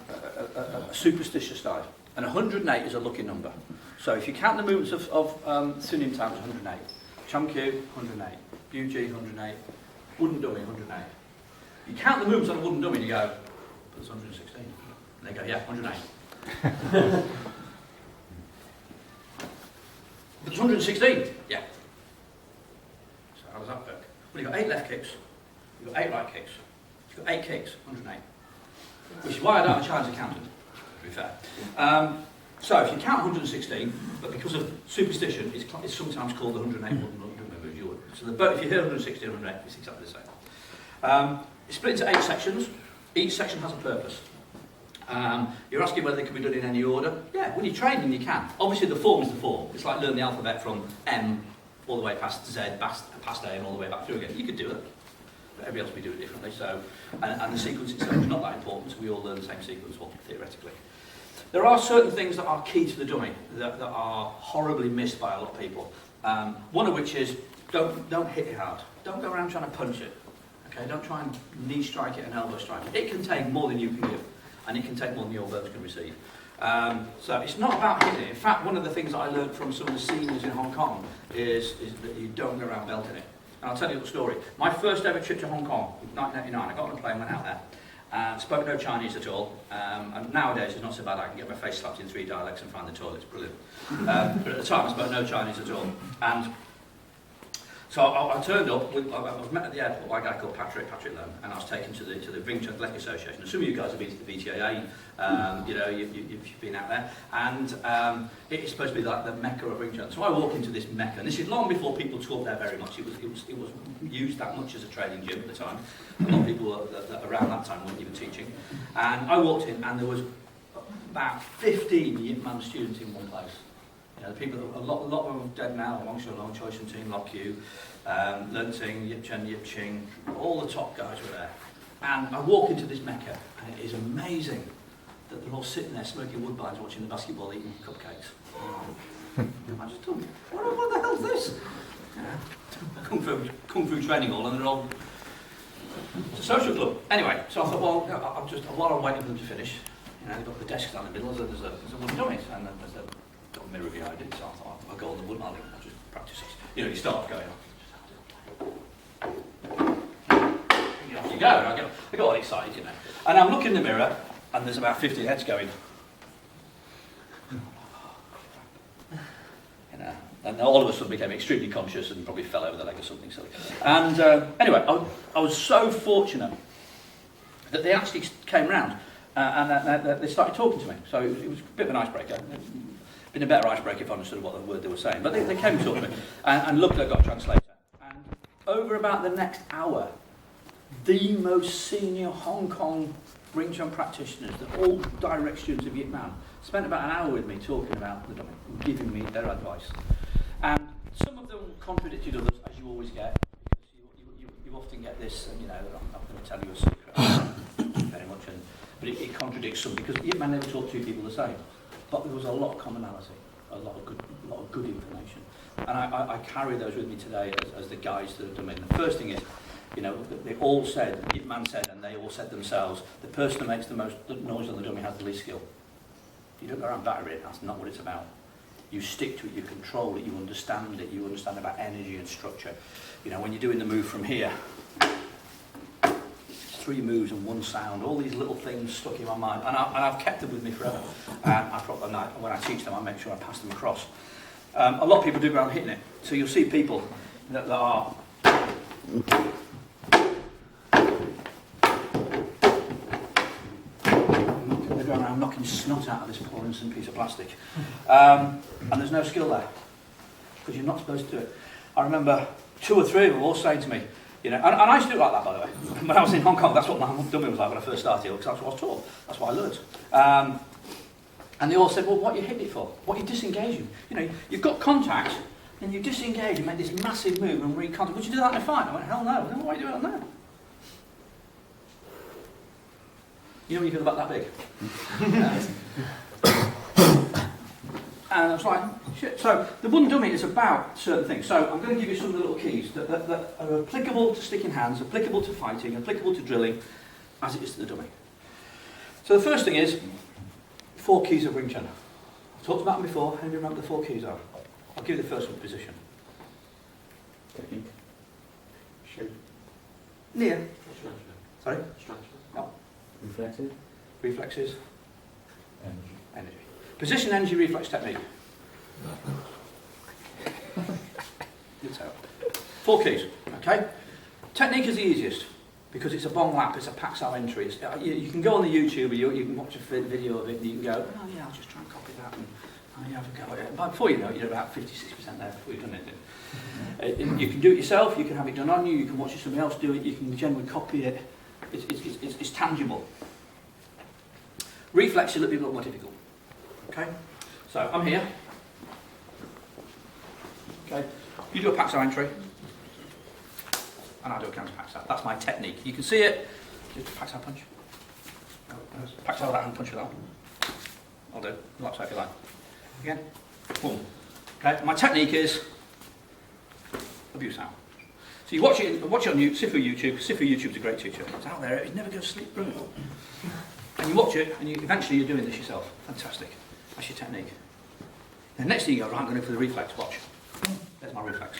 superstitious side, and 108 is a lucky number. So if you count the movements of Sunim times 108, Chum Q 108, BUG 108, wooden dummy 108. You count the movements on a wooden dummy and you go, but it's 116. And they go, yeah, 108. But it's 116. Yeah. So how does that work? Well, you've got 8 left kicks, you've got 8 right kicks, you've got 8 kicks, 108. Which is why I don't have a Chinese accountant, to be fair. So if you count 116, but because of superstition, it's sometimes called the 108 wooden move. So if you hear 160 and 108, it's exactly the same. It's split into 8 sections. Each section has a purpose. You're asking whether they can be done in any order. Yeah, when you're training, you can. Obviously, the form is the form. It's like learning the alphabet from M all the way past Z, past A, and all the way back through again. You could do it, but everybody else will do it differently. So, and the sequence itself is not that important. So we all learn the same sequence, well, theoretically. There are certain things that are key to the dummy that are horribly missed by a lot of people. One of which is don't hit it hard. Don't go around trying to punch it. Okay, don't try and knee strike it and elbow strike it. It can take more than you can give, and it can take more than your birds can receive. So it's not about hitting it. In fact, one of the things that I learned from some of the seniors in Hong Kong is that you don't go around belting it. And I'll tell you the story. My first ever trip to Hong Kong, 1989, I got on a plane, went out there. Spoke no Chinese at all, and nowadays it's not so bad. I can get my face slapped in 3 dialects and find the toilets, brilliant. But at the time I spoke no Chinese at all, and so I turned up. I was met at the airport by a guy called Patrick Lam, and I was taken to the Wing Chun Athletic Association. And some of you guys have been to the VTAA, you know, you've been out there, and it is supposed to be like the Mecca of Wing Chun. So I walk into this Mecca, and this is long before people taught there very much. It was used that much as a training gym at the time. A lot of people that around that time weren't even teaching. And I walked in, and there was about 15 Yip Man students in one place. You know, the people, a lot of them are dead now. Wang Shou Long, Choi Shun Ting, Lok Yu, Lun Ting, Yip Chen, Yip Ching, all the top guys were there. And I walk into this Mecca, and it is amazing that they're all sitting there smoking woodbines watching the basketball eating cupcakes. I just thought, what the hell's this? Kung Fu training hall, and they're all... It's a social club. Anyway, so I thought, well, while I'm waiting for them to finish, they've got the desks down in the middle, so there's a wooden dummy, and then there's a mirror behind it, so I thought, I'll go on the wooden, I'll just practice this. You start going on. Off you go. I got all excited, And I'm looking in the mirror, and there's about 50 heads going. And all of a sudden became extremely conscious and probably fell over the leg or something silly. And anyway, I was so fortunate that they actually came round and they started talking to me. So it was a bit of an icebreaker. Been a better icebreaker if I understood what the word they were saying. But they came and talked to me. And luckily I got a translator. And over about the next hour, the most senior Hong Kong Wing Chun practitioners, all direct students of Yip Man, spent about an hour with me talking about the dummy, giving me their advice. And some of them contradicted others, as you always get, because you often get this, and I'm not going to tell you a secret very much, but it contradicts some, because Yip Man never taught two people the same. But there was a lot of commonality, a lot of good information. And I carry those with me today as the guides to the dummy. And the first thing is, they all said, Yip Man said, and they all said themselves, the person who makes the most noise on the dummy has the least skill. You don't go around battering it, that's not what it's about. You stick to it, you control it, you understand about energy and structure. When you're doing the move from here, it's 3 moves and 1 sound, all these little things stuck in my mind, and I've kept them with me forever. When I teach them, I make sure I pass them across. A lot of people do go around hitting it, so you'll see people that are... Going around knocking snot out of this poor innocent piece of plastic, and there's no skill there because you're not supposed to do it. I remember 2 or 3 of them all saying to me, and I used to do it like that, by the way. When I was in Hong Kong, that's what my dummy was like when I first started, because that's what I was taught. That's what I learned. And they all said, well, what are you hitting it for? What are you disengaging? You've got contact, and you disengage and make this massive move and recontact. Would you do that in a fight? I went, hell no. Then why are you doing it on there? When you feel about that big. And I was like, shit. So the wooden dummy is about certain things. So I'm going to give you some of the little keys that are applicable to sticking hands, applicable to fighting, applicable to drilling, as it is to the dummy. So the first thing is 4 keys of Wing Chun. I've talked about them before. How do you remember what the 4 keys are? I'll give you the first one, position. Technique. Shape. Near. Structure. Sorry? Structure. No. Reflexes. Reflexes. Energy. Energy. Position, energy, reflex, technique. Good tell. 4 keys, okay? Technique is the easiest because it's a bong lap, it's a Paxal entry. You can go on the YouTube, you can watch a video of it, and you can go, oh yeah, I'll just try and copy that, and you have a go at it. But before you know it, you're about 50-60% there before you've done anything. You can do it yourself, you can have it done on you, you can watch somebody else do it, you can generally copy it. It's tangible. Reflex is a little bit more difficult. Okay? So I'm here. Okay? You do a Paxal entry, and I do a counter Paxal. That's my technique. You can see it. Just a Paxal punch. Paxal with that hand, punch with that one. I'll do. Lots if you like. Again. Boom. Okay? My technique is abuse out. So you watch it on Sifu YouTube. Sifu YouTube's a great teacher. It's out there. It never goes to sleep. Brilliant. And you watch it, and eventually you're doing this yourself. Fantastic. That's your technique. The next thing you go, right, I'm going for the reflex. Watch. There's my reflex.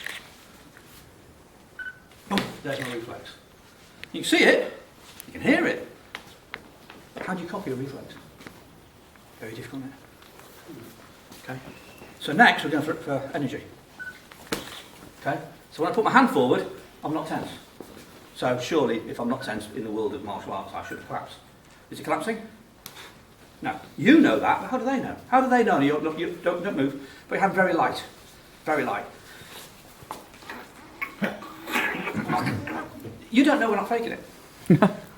Boom. There's my reflex. You can see it. You can hear it. How do you copy a reflex? Very difficult, isn't it? Okay. So next we're going for energy. Okay. So when I put my hand forward, I'm not tense. So surely, if I'm not tense in the world of martial arts, I should collapse. Is it collapsing? No. You know that, but how do they know? How do they know? You don't move, but you have very light. Very light. You don't know we're not faking it.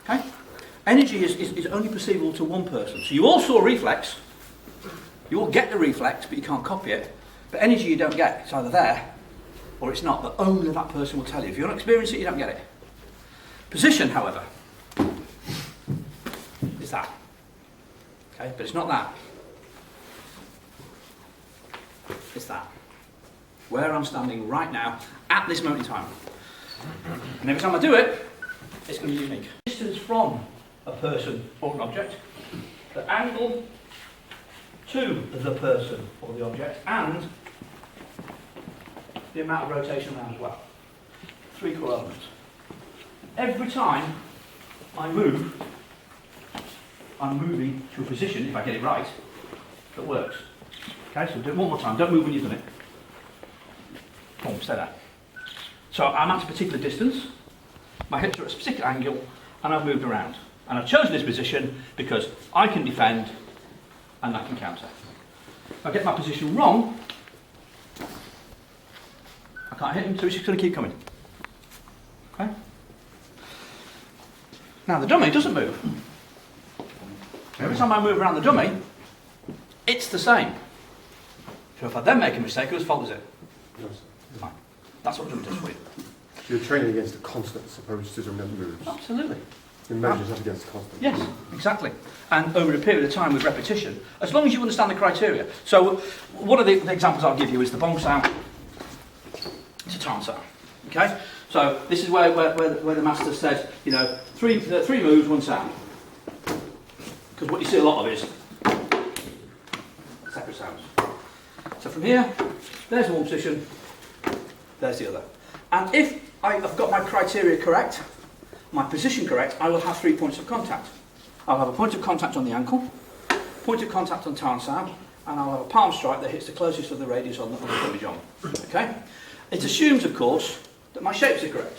Okay? Energy is only perceivable to one person. So you all saw reflex. You all get the reflex, but you can't copy it. But energy you don't get. It's either there or it's not, but only that person will tell you. If you don't experience it, you don't get it. Position, however, is that. Okay, but it's not that. It's that. Where I'm standing right now, at this moment in time. And every time I do it, it's going to be unique. Distance from a person or an object, the angle to the person or the object, and the amount of rotation around as well. 3 core elements. Every time I move, I'm moving to a position, if I get it right, that works. Okay, so do it one more time. Don't move when you've done it. Boom, stay there. So I'm at a particular distance, my hips are at a particular angle, and I've moved around. And I've chosen this position because I can defend and I can counter. If I get my position wrong, I can't hit him, so he's just going to keep coming. Okay? Now the dummy doesn't move. Every time I move around the dummy, it's the same. So if I then make a mistake, whose fault is it? Yes. Fine. That's what dummy does for you. You're training against the constant as opposed to the moves. Absolutely. It measures up against the constant. Yes, exactly. And over a period of time with repetition, as long as you understand the criteria. So one of the examples I'll give you is the bong sound to tarn sound. Okay? So this is where the master says, you know, three moves, 1 sound. Because what you see a lot of is separate sounds. So from here, there's the one position, there's the other. And if I've got my criteria correct, my position correct, I will have 3 points of contact. I'll have a point of contact on the ankle, point of contact on tarn sound, and I'll have a palm strike that hits the closest of the radius on the dummy jump. Okay? It assumes, of course, that my shapes are correct.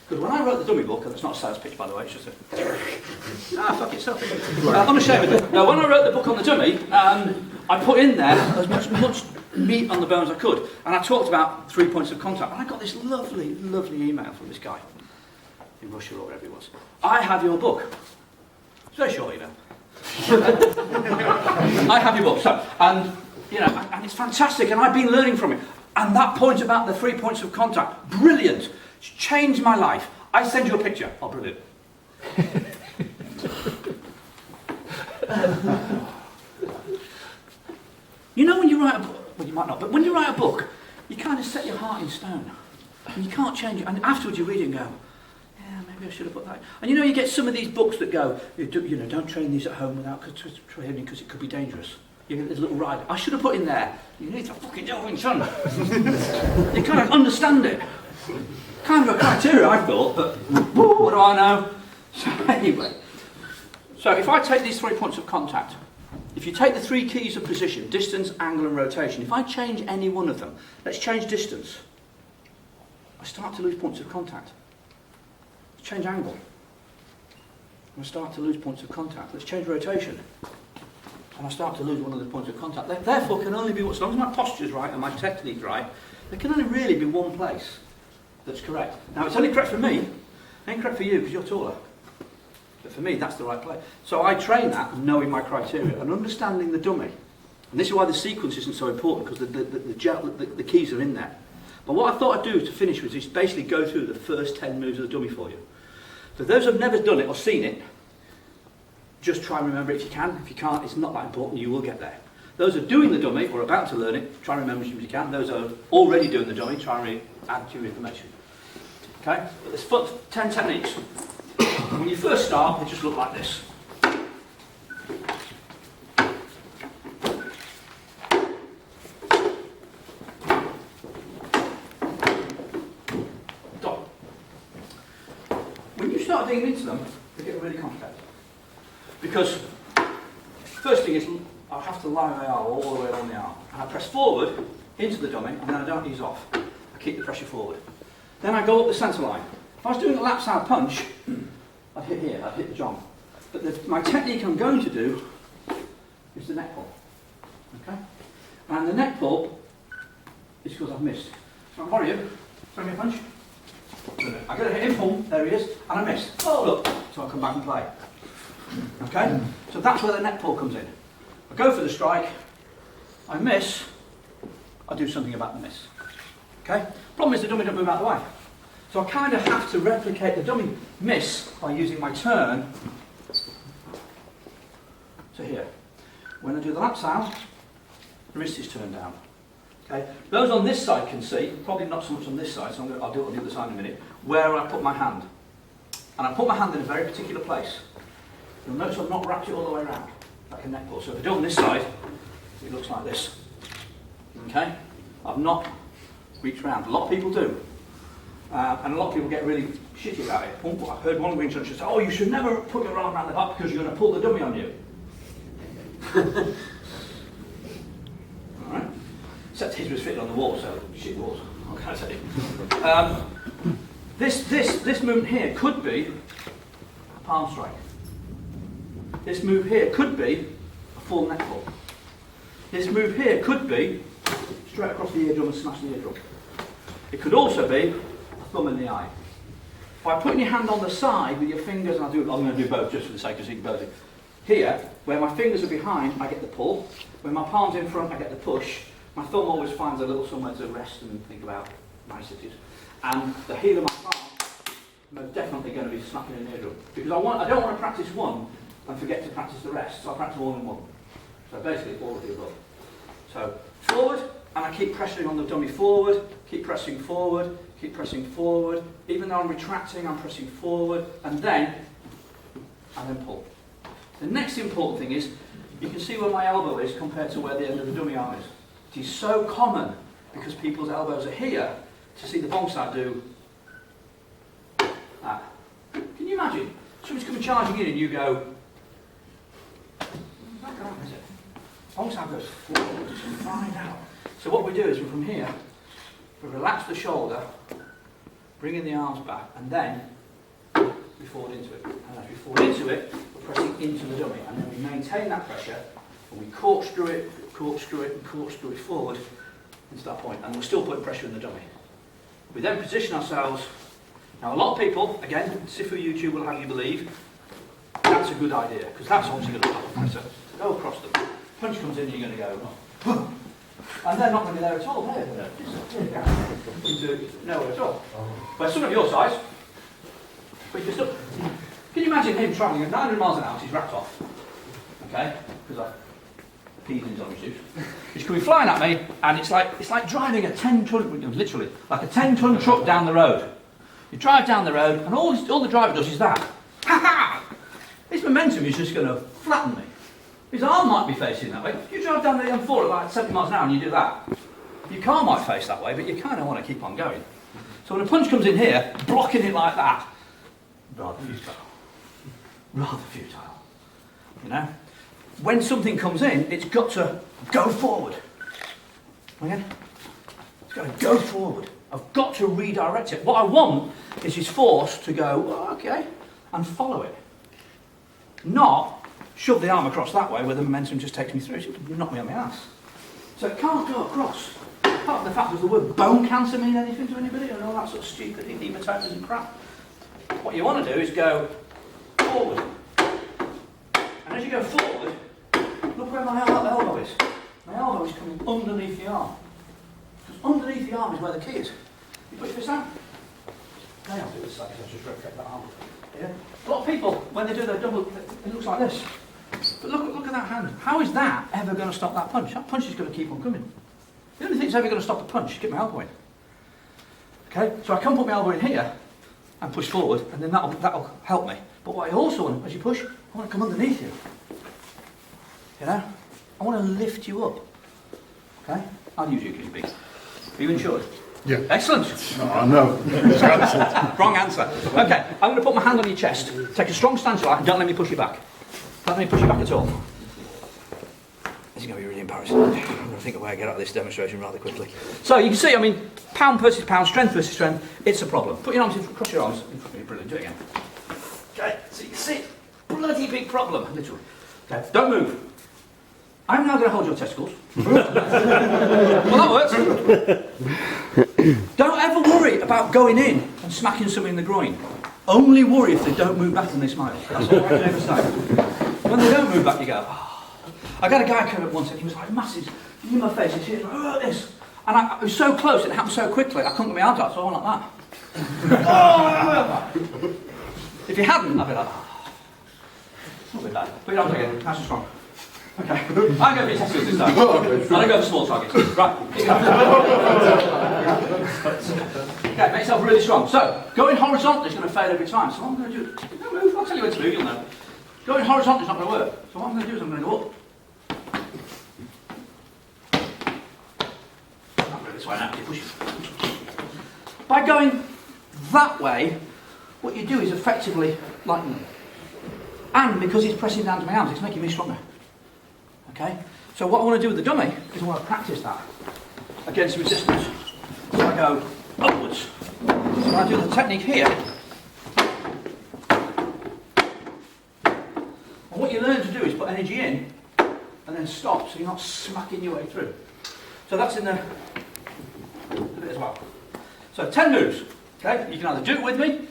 Because when I wrote the dummy book, and it's not a sales pitch by the way, it's just a... fuck yourself. Unashamedly. Now when I wrote the book on the dummy, I put in there as much meat on the bones as I could, and I talked about 3 points of contact, and I got this lovely, lovely email from this guy in Russia or wherever it was. I have your book. It's very short, you know. I have your book. So, and you know, and it's fantastic, and I've been learning from it. And that point about the 3 points of contact, brilliant. It's changed my life. I send you a picture. Oh, brilliant. You know when you write a book, well you might not, but when you write a book, you kind of set your heart in stone. And you can't change it. And afterwards you read it and go, yeah, maybe I should have put that. And you know, you get some of these books that go, you know, don't train these at home without training because it could be dangerous. You get this little ride. I should have put in there, you need to fucking do Wing Chun. You kind of understand it. Kind of a criteria, I thought, but what do I know? So anyway, so if I take these 3 points of contact, if you take the 3 keys of position, distance, angle and rotation, if I change any one of them, let's change distance, I start to lose points of contact. Let's change angle, I start to lose points of contact. Let's change rotation, and I start to lose one of the points of contact. There therefore can only be, as long as my posture's right and my technique's right, there can only really be one place that's correct. Now it's only correct for me, it ain't correct for you because you're taller. But for me that's the right place. So I train that knowing my criteria and understanding the dummy. And this is why the sequence isn't so important, because the keys are in there. But what I thought I'd do to finish with is basically go through the first 10 moves of the dummy for you. For those who've never done it or seen it, just try and remember it if you can. If you can't, it's not that important, you will get there. Those who are doing the dummy or about to learn it, try and remember as you can. Those who are already doing the dummy, try and add to your information. Okay? But there's 10 techniques. When you first start, they just look like this. Dot. When you start digging into them, they get really complicated. Because first thing is, I have to line my arm all the way along the arm. And I press forward into the dummy, and then I don't ease off. I keep the pressure forward. Then I go up the centre line. If I was doing a lap side punch, I'd hit here, I'd hit the jump. But my technique I'm going to do is the neck pull. Okay? And the neck pull is because I've missed. So I'll borrow you, throw me a punch. I get a hit him, pull, there he is, and I miss. Oh look! So I come back and play. Okay? So that's where the neck pull comes in. I go for the strike, I miss, I do something about the miss. Okay? Problem is the dummy doesn't move out of the way. So I kind of have to replicate the dummy miss by using my turn to here. when I do the lats out, the wrist is turned down. Okay? Those on this side can see, probably not so much on this side, so I'll do it on the other side in a minute, where I put my hand. And I put my hand in a very particular place. You'll notice I've not wrapped it all the way around, like a neck ball. So if I do it on this side, it looks like this. Okay? I've not reached round. A lot of people do. And a lot of people get really shitty about it. I've heard one Wing Chun say, oh, you should never put your arm around the back because you're going to pull the dummy on you. Alright? Except his was fitted on the wall, so shit walls. What can I say? This movement here could be a palm strike. This move here could be a full neck pull. This move here could be straight across the eardrum and smash the eardrum. It could also be a thumb in the eye. By putting your hand on the side with your fingers, and I'm going to do both just for the sake of seeing both. Here, where my fingers are behind, I get the pull. When my palm's in front, I get the push. My thumb always finds a little somewhere to rest and think about niceties. And the heel of my palm is most definitely going to be smacking an eardrum. Because I don't want to practice one and forget to practice the rest, so I practice all in one. So basically all of the above. So forward, and I keep pressuring on the dummy forward, keep pressing forward, keep pressing forward. Even though I'm retracting, I'm pressing forward, and then pull. The next important thing is, you can see where my elbow is compared to where the end of the dummy arm is. It is so common, because people's elbows are here, to see the bongside do that. Can you imagine? Somebody's coming charging in and you go, not going to happen, is it? Bongside goes forward, just find out. So what we do is, from here, we relax the shoulder, bring in the arms back, and then we forward into it. And as we forward into it, we're pressing into the dummy. And then we maintain that pressure, and we corkscrew it, and corkscrew it forward into that point. And we're still putting pressure in the dummy. We then position ourselves. Now, a lot of people, again, Sifu YouTube will have you believe, that's a good idea, because that's obviously going to stop the fighter. Go across them. Punch comes in, you're going to go, and they're not going to be there at all. They're going to disappear into nowhere at all. But someone of your size, but you still, can you imagine him travelling at 900 miles an hour, he's wrapped off, okay, because I peed in his orange juice. He's coming flying at me, and it's like driving a 10-ton, literally, like a 10-ton truck down the road. You drive down the road, and all the driver does is that. Ha ha! His momentum is just going to flatten me. His arm might be facing that way. If you drive down the M4 at like 70 miles an hour and you do that, your car might face that way, but you kind of want to keep on going. So when a punch comes in here, blocking it like that, rather futile. Rather futile. You know? When something comes in, it's got to go forward. Again? It's got to go forward. I've got to redirect it. What I want is his force to go, oh, okay, and follow it. Not shove the arm across that way where the momentum just takes me through. It would knock me on my ass. So it can't go across. Apart from the fact, does the word bone cancer mean anything to anybody? And all that sort of stupid hematomas and crap. What you want to do is go forward. And as you go forward, look where my elbow is. My elbow is coming underneath the arm. Because underneath the arm is where the key is. You push this out. Now I'll do this side because I've just rotated that arm. Yeah? A lot of people, when they do their double, it looks like this. But look at that hand. How is that ever going to stop that punch? That punch is going to keep on coming. The only thing that's ever going to stop the punch is get my elbow in. Okay? So I can put my elbow in here and push forward, and then that'll help me. But what I also want, as you push, I want to come underneath you. You know? I want to lift you up. Okay? I'll use you, QB. Are you insured? Yeah. Excellent. Oh, no. Wrong answer. Okay, I'm going to put my hand on your chest. Take a strong stance like, and don't let me push you back. Don't let me push you back at all. This is going to be really embarrassing. I'm going to think of a way to get out of this demonstration rather quickly. So you can see, I mean, pound versus pound, strength versus strength, it's a problem. Put your arms cross your arms in front of me. Brilliant. Do it again. Okay, so you can see, bloody big problem, literally. Okay, don't move. I'm now going to hold your testicles. Well, that works. Don't ever worry about going in and smacking somebody in the groin. Only worry if they don't move back and they smile. That's all I can ever say. When they don't move back, you go, oh. I got a guy come up once and he was like massive, in my face, he was like, oh, this. And I was so close, it happened so quickly, I couldn't get my arms out, so I went like that. Oh. If you hadn't, I'd be like, oh. Not be bad. Put your arms again, nice and strong. Okay, I'm going to be testing this time. And I go for small targets. Right. Okay, make yourself really strong. So, going horizontal is going to fail every time. So what I'm going to do, no move, I'll tell you when to move, you'll know. Going horizontal is not going to work. So what I'm going to do is I'm going to go up. I'll go this way now, you push it. By going that way, what you do is effectively lighten them. And because he's pressing down to my arms, it's making me stronger. Okay? So what I want to do with the dummy is I want to practice that against resistance. So I go upwards. So I do the technique here. And what you learn to do is put energy in and then stop so you're not smacking your way through. So that's in the bit as well. So 10 moves. Okay? You can either do it with me,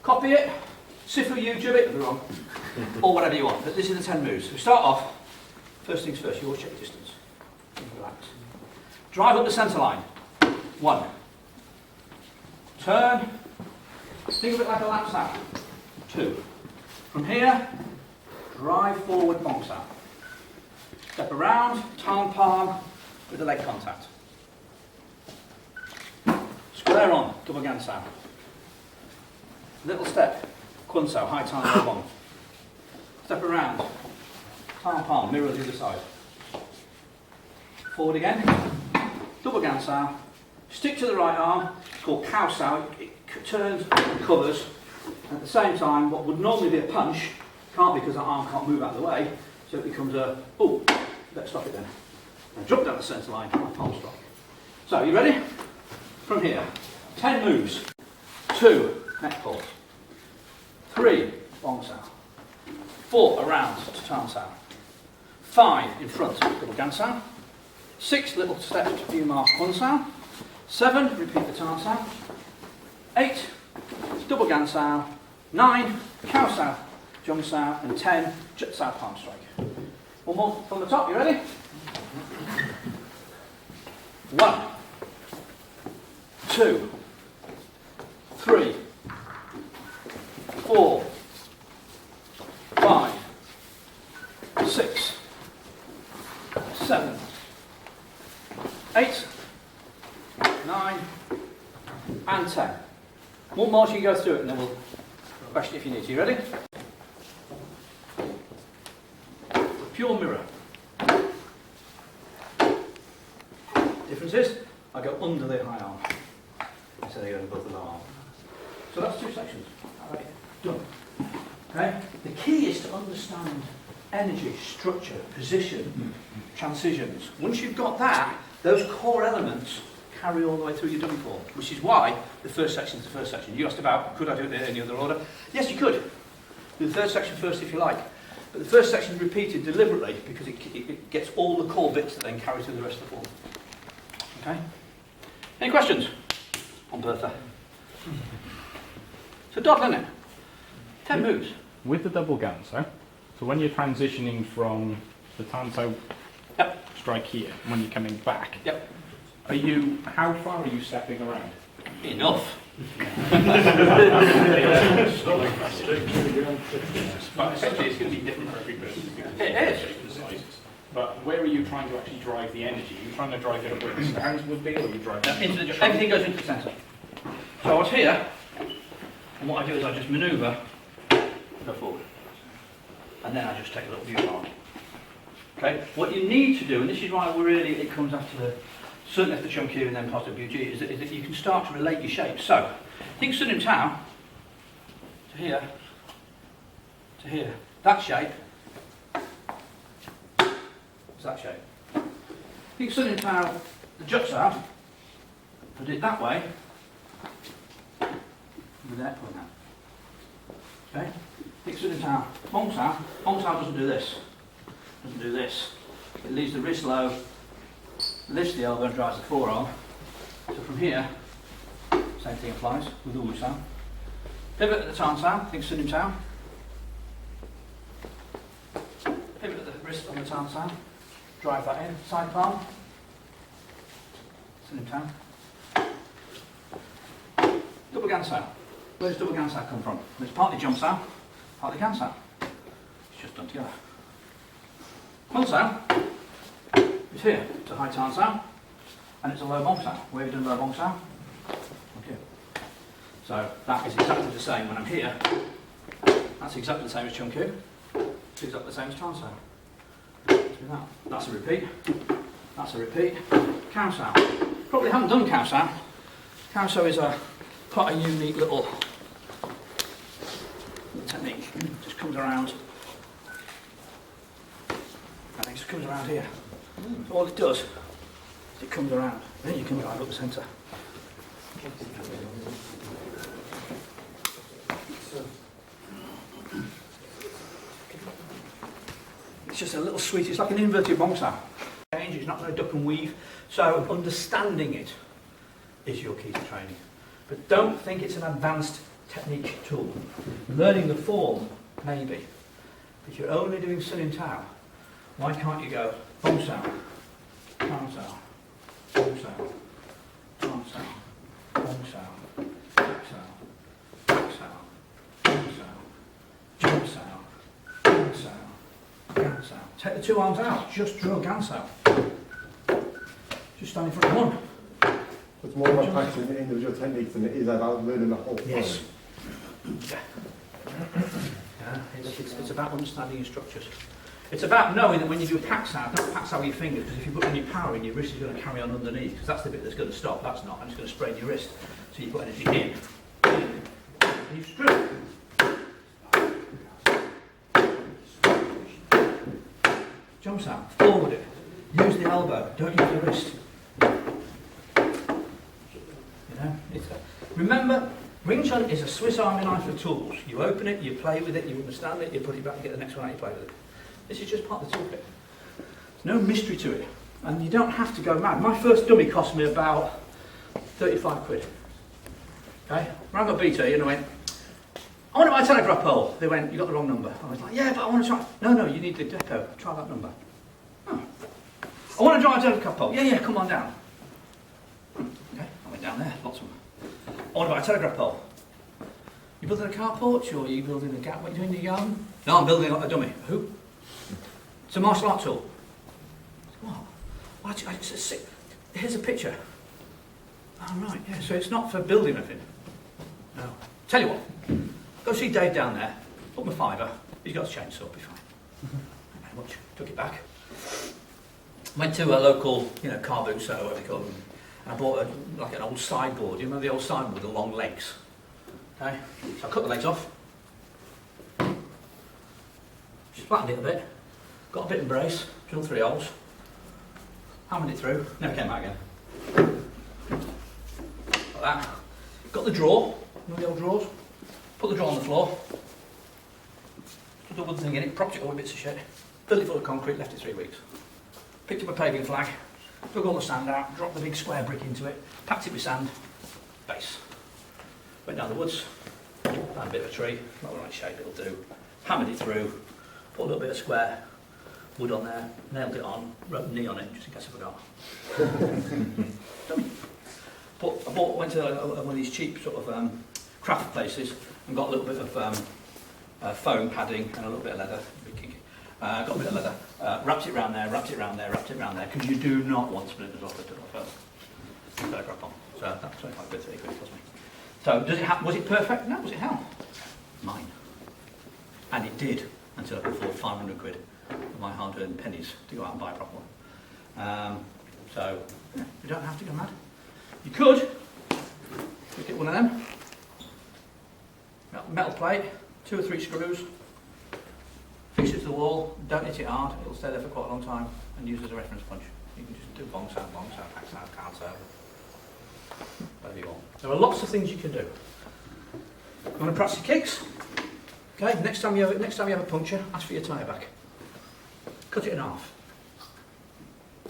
copy it, Sifu YouTube it, or whatever you want. But this is the 10 moves. So we start off, first things first, you always check distance. Relax. Drive up the centre line. 1. Turn. Think of it like a lap snap. 2. From here, drive forward, bonk out. Step around, palm with the leg contact. Square on, double gansao. Little step, kun sao, high time, low long. Step around, palm, mirror the other side. Forward again, double gansao. Stick to the right arm, it's called cow sao, it turns and covers. At the same time, what would normally be a punch, can't because that arm can't move out of the way, so it becomes a, oh, let's stop it then. And jump down the centre line, palm strike. So, you ready? From here, 10 moves. 2, neck pull. 3, long sao. 4, around to tarn sao. 5, in front, double gan sao. 6, little steps to view mark kun sao. 7, repeat the tarn sao. 8, double gan sao. 9, cow sao, jump sao. And 10, jut sao, palm strike. One more from the top, you ready? 1, 2, 3, 4, 5, 6, 7, 8, 9, and 10. One more so you can go through it and then we'll question it if you need to. You ready? Pure mirror. Difference is, I go under the high arm instead of going above the low arm. So that's 2 sections. Alright, done. Okay? The key is to understand energy, structure, position, transitions. Once you've got that, those core elements carry all the way through your dummy form, which is why the first section is the first section. You asked about, could I do it in any other order? Yes, you could. Do the third section first if you like. But the first section is repeated deliberately because it gets all the core bits that then carry through the rest of the form. Okay? Any questions on Bertha? So dog, isn't it? 10 moves. With the double ganso, so when you're transitioning from the tanto strike here, when you're coming back, how far are you stepping around? Enough. But essentially it's going to be different for every person. It is. But where are you trying to actually drive the energy? Are you trying to drive it up where the stance would be, or are you driving it? Everything goes into the centre. So I was here, and what I do is I just manoeuvre, go forward. And then I just take a little view mark. Okay? What you need to do, and this is why it comes after the, certainly after Chum Q and then part of BG, is that you can start to relate your shapes. So, think Sun and Tao, to here, to here. That shape, is that shape. Think Sun and Tao, the juts out, if I did it that way, with that point out. Okay? Think Sun and Tao, Mong Sao doesn't do this. Doesn't do this. It leaves the wrist low, lifts the elbow and drives the forearm. So from here, same thing applies with Wu Sao. Pivot at the Tan Sao, think Sun Tao. Pivot at the wrist on the Tan Sao. Drive that in, side palm. Sun Tao. Double Gan Sao. Where does double Gan Sao come from? It's partly Jump Sao, partly Gan Sao. It's just done together. Mul sound is here. It's a high tan sound, and it's a low bong sound. Where have you done low bong sound? Okay. So that is exactly the same when I'm here. That's exactly the same as Chun Kyu. It's exactly the same as Tan sound. Let's do that. That's a repeat. That's a repeat. Cow sound. Probably haven't done cow sound. Cow sound is quite a unique little technique. Just comes around. And it just comes around here. So all it does is it comes around. Then you can drive up the centre. It's just a little sweet, it's like an inverted bong sound. It's not going to duck and weave, so understanding it is your key to training. But don't think it's an advanced technique tool. Learning the form, maybe. If you're only doing Sun in Tao, why can't you go bong sound, Tan sound, bong sound, Tan sound, bong sound, back sound, back sound, bong sound, jump sound, gan sound, gan sound. Take the two arms out, just drill gan sound. Just stand in front of one. It's more about practicing the individual techniques than it is about learning the whole thing. Yes. Yeah. It's about understanding your structures. It's about knowing that when you do a pack sound, don't pack sound with your fingers, because if you put any power in, your wrist is going to carry on underneath, because that's the bit that's going to stop. That's not, and it's going to sprain your wrist. So you put energy in, and you strip. Jump sound, forward it. Use the elbow, don't use the wrist. You know, remember, Wing Chun is a Swiss Army knife of tools. You open it, you play with it, you understand it, you put it back, you get the next one out, you play with it. This is just part of the toolkit. There's no mystery to it. And you don't have to go mad. My first dummy cost me about 35 quid. Okay? Rang up BT and I went, I want to buy a telegraph pole. They went, you got the wrong number. I was like, yeah, but I want to try. No, you need the depot. Try that number. Oh. I want to drive a telegraph pole. Yeah, come on down. Okay, I went down there, lots of them. I want to buy a telegraph pole. You building a carport or are you building a gap? What are you doing in your garden? No, I'm building a dummy. Who? It's a martial art tool. What? Here's a picture. Oh, right, yeah, so it's not for building anything. No. Tell you what, go see Dave down there, put my fiver, he's got a chainsaw, be fine. Thank you very much. Took it back. Went to a local, car boot, so whatever they call them. I bought like an old sideboard. You remember the old sideboard with the long legs? Okay, so I cut the legs off. Just flattened it a bit. Got a bit of brace, drilled 3 holes. Hammered it through, never came back again. Like that. Got the drawer, the old drawers. Put the drawer on the floor. Put the wood thing in it, propped it all with bits of shit. Filled it full of concrete, left it 3 weeks. Picked up a paving flag, took all the sand out, dropped the big square brick into it, packed it with sand, base. Went down the woods, found a bit of a tree, not the right shape, it'll do. Hammered it through, put a little bit of square wood on there, nailed it on, wrote knee on it, just in case I forgot. Went to one of these cheap sort of craft places and got a little bit of foam padding and a little bit of leather. Got a bit of leather, wrapped it round there, wrapped it round there, because you do not want splinters off the telegraph on. So that's 25 quid, 30 quid it cost me. So was it perfect? No, was it hell? Mine. And it did, until I could afford 500 quid of my hard-earned pennies to go out and buy a proper one. So, yeah, you don't have to go mad. You could get one of them, metal plate, 2 or 3 screws, fix it to the wall, don't hit it hard, it'll stay there for quite a long time, and use it as a reference punch. You can just do bong sound, pack sound, card sound, whatever you want. There are lots of things you can do. You want to practice your kicks? Okay, next time you have a puncture, ask for your tyre back. Cut it in half.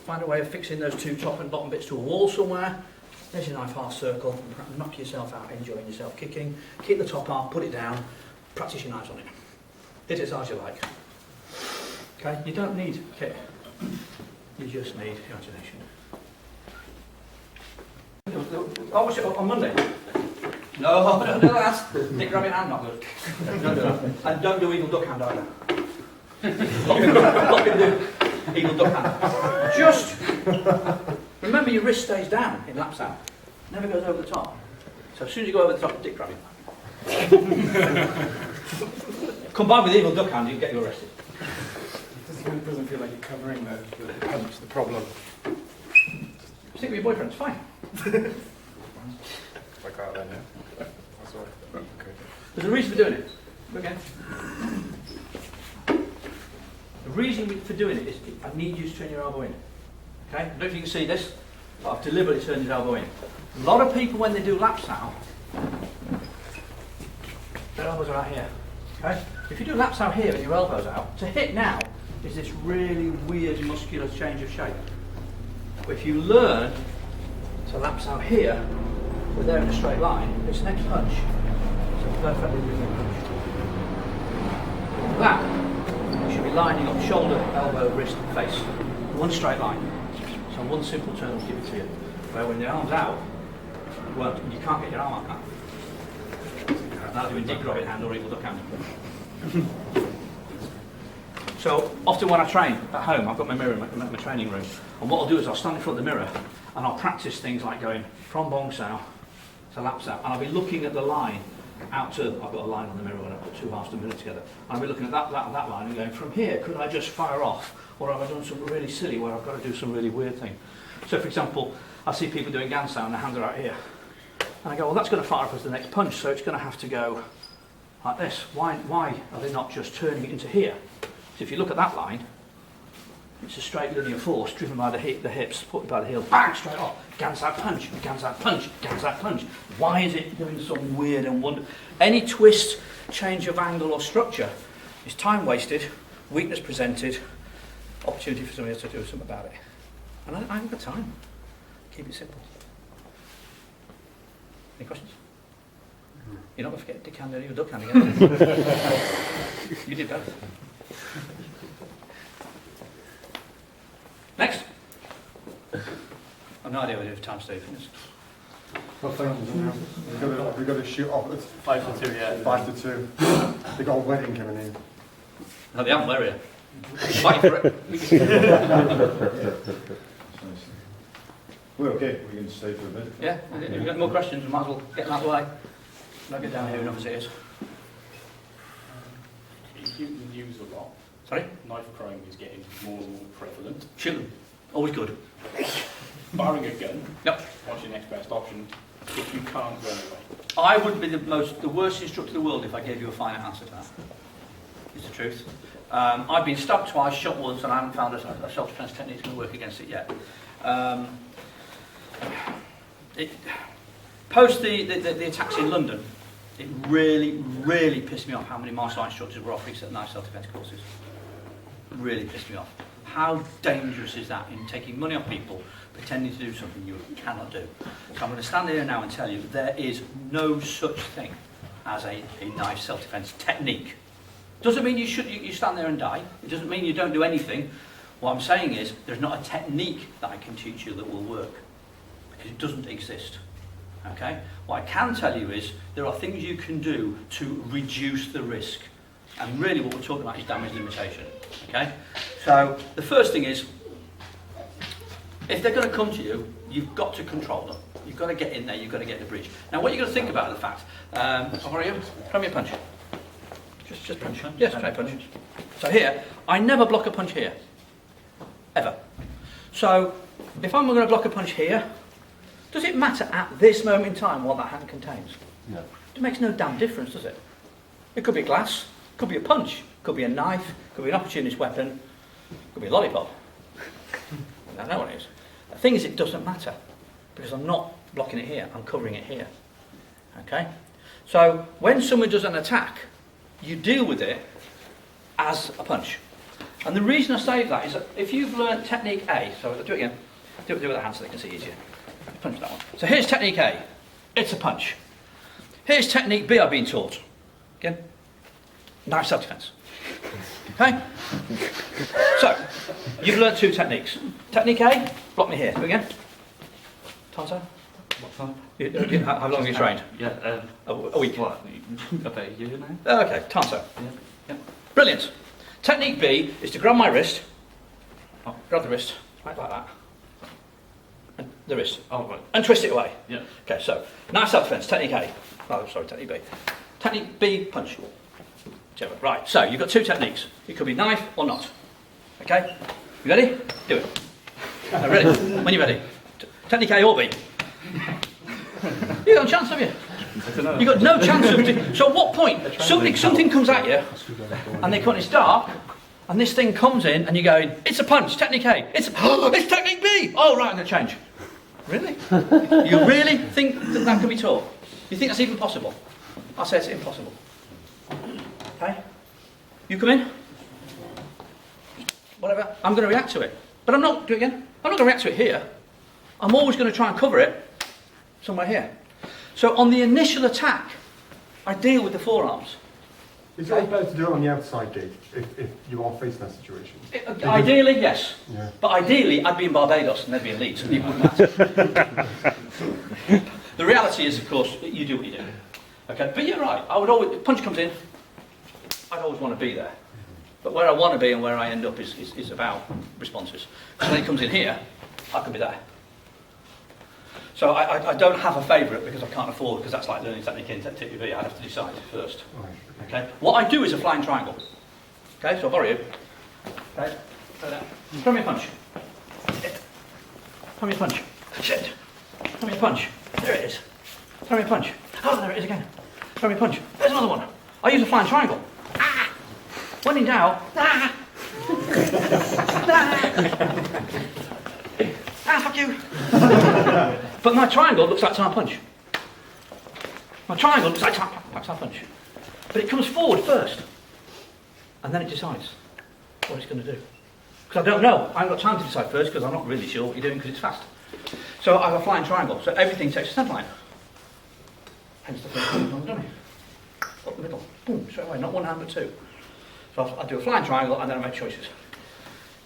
Find a way of fixing those 2 top and bottom bits to a wall somewhere. There's your knife half circle, knock yourself out, enjoying yourself kicking. Keep the top half, put it down, practice your knives on it. Hit it as hard as you like. Okay, you don't need kit. You just need imagination. I'll watch it on Monday. No, don't do that. Nick Rabbit hand, not good. Don't do that. And don't do evil duck hand either. eagle duck hand. Just remember your wrist stays down in laps out. Never goes over the top. So as soon as you go over the top, dick grabbing. Combined with eagle duck hand, you get you arrested. It doesn't feel like you're covering the punch, the problem. Stick with your boyfriend, it's fine. Like that then, yeah? That's all right. Okay. There's a reason for doing it. Again. The reason for doing it is I need you to turn your elbow in. Okay? I don't know if you can see this, but I've deliberately turned your elbow in. A lot of people, when they do laps out, their elbows are out here. Okay? If you do laps out here and your elbow's out, to hit now is this really weird muscular change of shape. But if you learn to lapse out here, we're there in a straight line, this next punch is a perfectly rhythmic punch. That, you should be lining up shoulder, elbow, wrist, face. One straight line. So one simple turn will give it to you. Where when the arm's out, you can't get your arm out now. Now doing dick rabbit hand or eagle duck hand. So often when I train at home, I've got my mirror in my training room, and what I'll do is I'll stand in front of the mirror and I'll practice things like going from bong sao to lap sao, and I'll be looking at the line out to, I've got a line on the mirror when I put two halves to a minute together, and I'll be looking at that line and going, from here, could I just fire off? Or have I done something really silly where I've got to do some really weird thing? So for example, I see people doing gan sao and their hands are out here. And I go, well, that's going to fire up as the next punch, so it's going to have to go like this. Why are they not just turning it into here? So if you look at that line, it's a straight linear force driven by the hips, supported by the heel, bang, straight off. Ganside punch, Ganside punch, Ganside punch. Why is it doing some weird and wonderful? Any twist, change of angle or structure is time wasted, weakness presented, opportunity for somebody else to do something about it. And I haven't got time. Keep it simple. Any questions? You're not going to forget dick hand or duck hand again. You did both. Next. I've no idea what to do with time, Steve. Well, thank you. We've got to shoot off at 5 to 2, yeah. 5 to 2. They've got a wedding coming in. No, they haven't, where are you? Fighting for it. We're okay, we can stay for a bit. Yeah, if you've got more questions, we might as well get them out of the way. I'll get down here enough as it is. You in the news a lot. Sorry? Knife crime is getting more and more prevalent. Shoot them. Always good. Firing a gun. Yep. What's your next best option if you can't run away? I would be the worst instructor in the world if I gave you a final answer to that. It's the truth. I've been stabbed twice, shot once, and I haven't found a self-defense technique that's going to work against it yet. Post the attacks in London, it really pissed me off how many martial arts instructors were offering knife self-defense courses. Really pissed me off. How dangerous is that in taking money off people, pretending to do something you cannot do? So I'm going to stand here now and tell you there is no such thing as a knife self-defense technique. Doesn't mean you stand there and die. It doesn't mean you don't do anything. What I'm saying is there's not a technique that I can teach you that will work, because it doesn't exist. Okay? What I can tell you is there are things you can do to reduce the risk. And really what we're talking about is damage limitation. Okay? So the first thing is, if they're going to come to you, you've got to control them. You've got to get in there, you've got to get the bridge. Now what you've got to think about is the fact, how are you? Throw me a punch. Just punch. Yes, try a punch. So here, I never block a punch here. Ever. So if I'm going to block a punch here, does it matter at this moment in time what that hand contains? No. It makes no damn difference, does it? It could be glass, could be a punch, could be a knife, could be an opportunist weapon, could be a lollipop. I don't know what it is. The thing is, it doesn't matter, because I'm not blocking it here, I'm covering it here. Okay? So when someone does an attack, you deal with it as a punch. And the reason I say that is that if you've learnt technique A, so I'll do it again, do it with the hand so they can see easier. Punch that one. So here's technique A, it's a punch. Here's technique B I've been taught. Again, knife self-defense. Okay? So, you've learnt two techniques. Technique A, block me here. Do it again. Tonto? What time? How long have you trained? Yeah, A week. what? About a year now? Okay, Tonto. Yeah. Brilliant. Technique B is to grab my wrist grab the wrist, like that, and the wrist, Oh, right. and twist it away. Yeah. Okay, so knife self-defense, technique A. Oh, sorry, technique B. Technique B, punch. Whichever. Right, so you've got two techniques. It could be knife or not. Okay? You ready? Do it. No, ready? When you're ready. Technique A or B. You got no chance, have you? You've got no chance of... So at what point, something comes at you, and it's dark, and this thing comes in, and you're going, it's a punch, technique A. It's technique B. Oh, right, I'm going to change. Really? You really think that can be taught? You think that's even possible? I say it's impossible. Okay? You come in. Whatever. I'm going to react to it. But I'm not, do it again. I'm not going to react to it here. I'm always going to try and cover it somewhere here. So on the initial attack, I deal with the forearms. Is it better to do it on the outside gate if you are facing that situation? Ideally, yes. Yeah. But ideally, I'd be in Barbados and they'd be in Leeds. And it wouldn't matter. The reality is, of course, you do what you do. Okay, but you're right. I would always, if punch comes in, I'd always want to be there. But where I want to be and where I end up is about responses. Because when it comes in here, I could be there. So I don't have a favourite because I can't afford, because that's like learning technique in technique B. I'd have to decide first. Okay. What I do is a flying triangle. Okay, so I'll borrow you. Okay, so that. Throw me a punch. Throw me a punch. Shit. Throw me a punch. There it is. Throw me a punch. Oh, there it is again. Throw me a punch. There's another one. I use a flying triangle. Ah! When in doubt, ah! Ah, fuck you. But my triangle looks like time punch. My triangle looks like time punch. But it comes forward first. And then it decides what it's going to do. Because I don't know. I haven't got time to decide first because I'm not really sure what you're doing because it's fast. So I have a flying triangle. So everything takes a center line. Hence the first one on the dummy. Up the middle. Boom, straight away. Not one hand but two. So I do a flying triangle and then I make choices.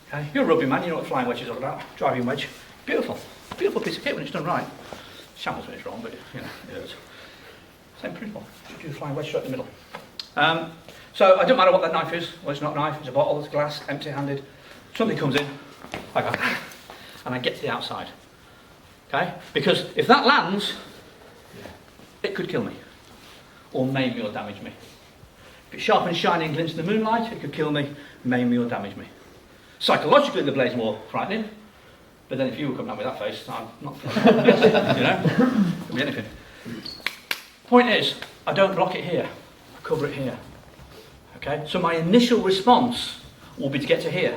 Okay? You're a rugby man, you know what flying wedge is all about. Driving wedge. Beautiful. Beautiful piece of kit when it's done right. Shambles when it's wrong, but you know, it is. Same principle. Just do a flying wedge straight in the middle. So it doesn't matter what that knife is. Well, it's not a knife, it's a bottle, it's glass, empty-handed. Something comes in, I go, and I get to the outside. Okay? Because if that lands, it could kill me. Or maim me or damage me. If it's sharp and shiny and glints in the moonlight, it could kill me, maim me or damage me. Psychologically, the blade's more frightening. But then if you were coming out with that face, I'm not frightening. You know? It could be anything. Point is, I don't block it here. I cover it here. Okay? So my initial response will be to get to here.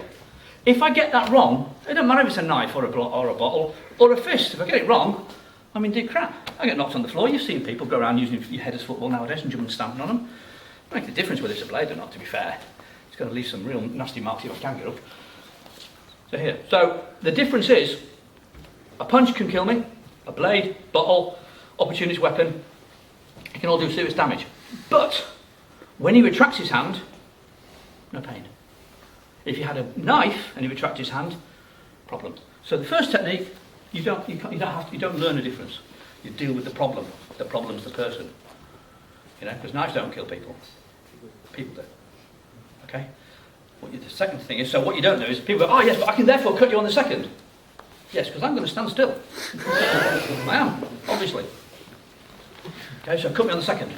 If I get that wrong, it doesn't matter if it's a knife or a bottle or a fist. If I get it wrong, I'm in deep crap. I get knocked on the floor. You've seen people go around using your head as football nowadays and jumping and stamping on them. It makes a difference whether it's a blade or not, to be fair. It's going to leave some real nasty marks if I can get up. So here. So the difference is, a punch can kill me, a blade, bottle, opportunist weapon, it can all do serious damage. But when he retracts his hand, no pain. If you had a knife and he retracts his hand, problem. So the first technique, you don't learn a difference. You deal with the problem. The problem's the person. You know, because knives don't kill people. People do. Okay? The second thing is, so what you don't do is people go, oh yes, but I can therefore cut you on the second. Yes, because I'm going to stand still. I am, obviously. Okay, so cut me on the second.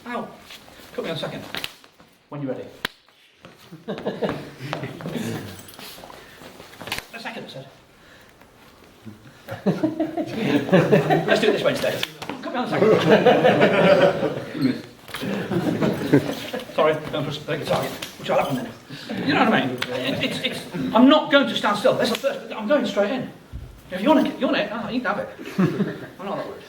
Ow. Cut me on the second. When you're ready. A second, I said. Let's do it this way instead. Cut me on the second. Sorry, don't push the target. We'll try that one then. You know what I mean? I'm not going to stand still. That's the first. I'm going straight in. If you want it, you can have it. I'm not that worried.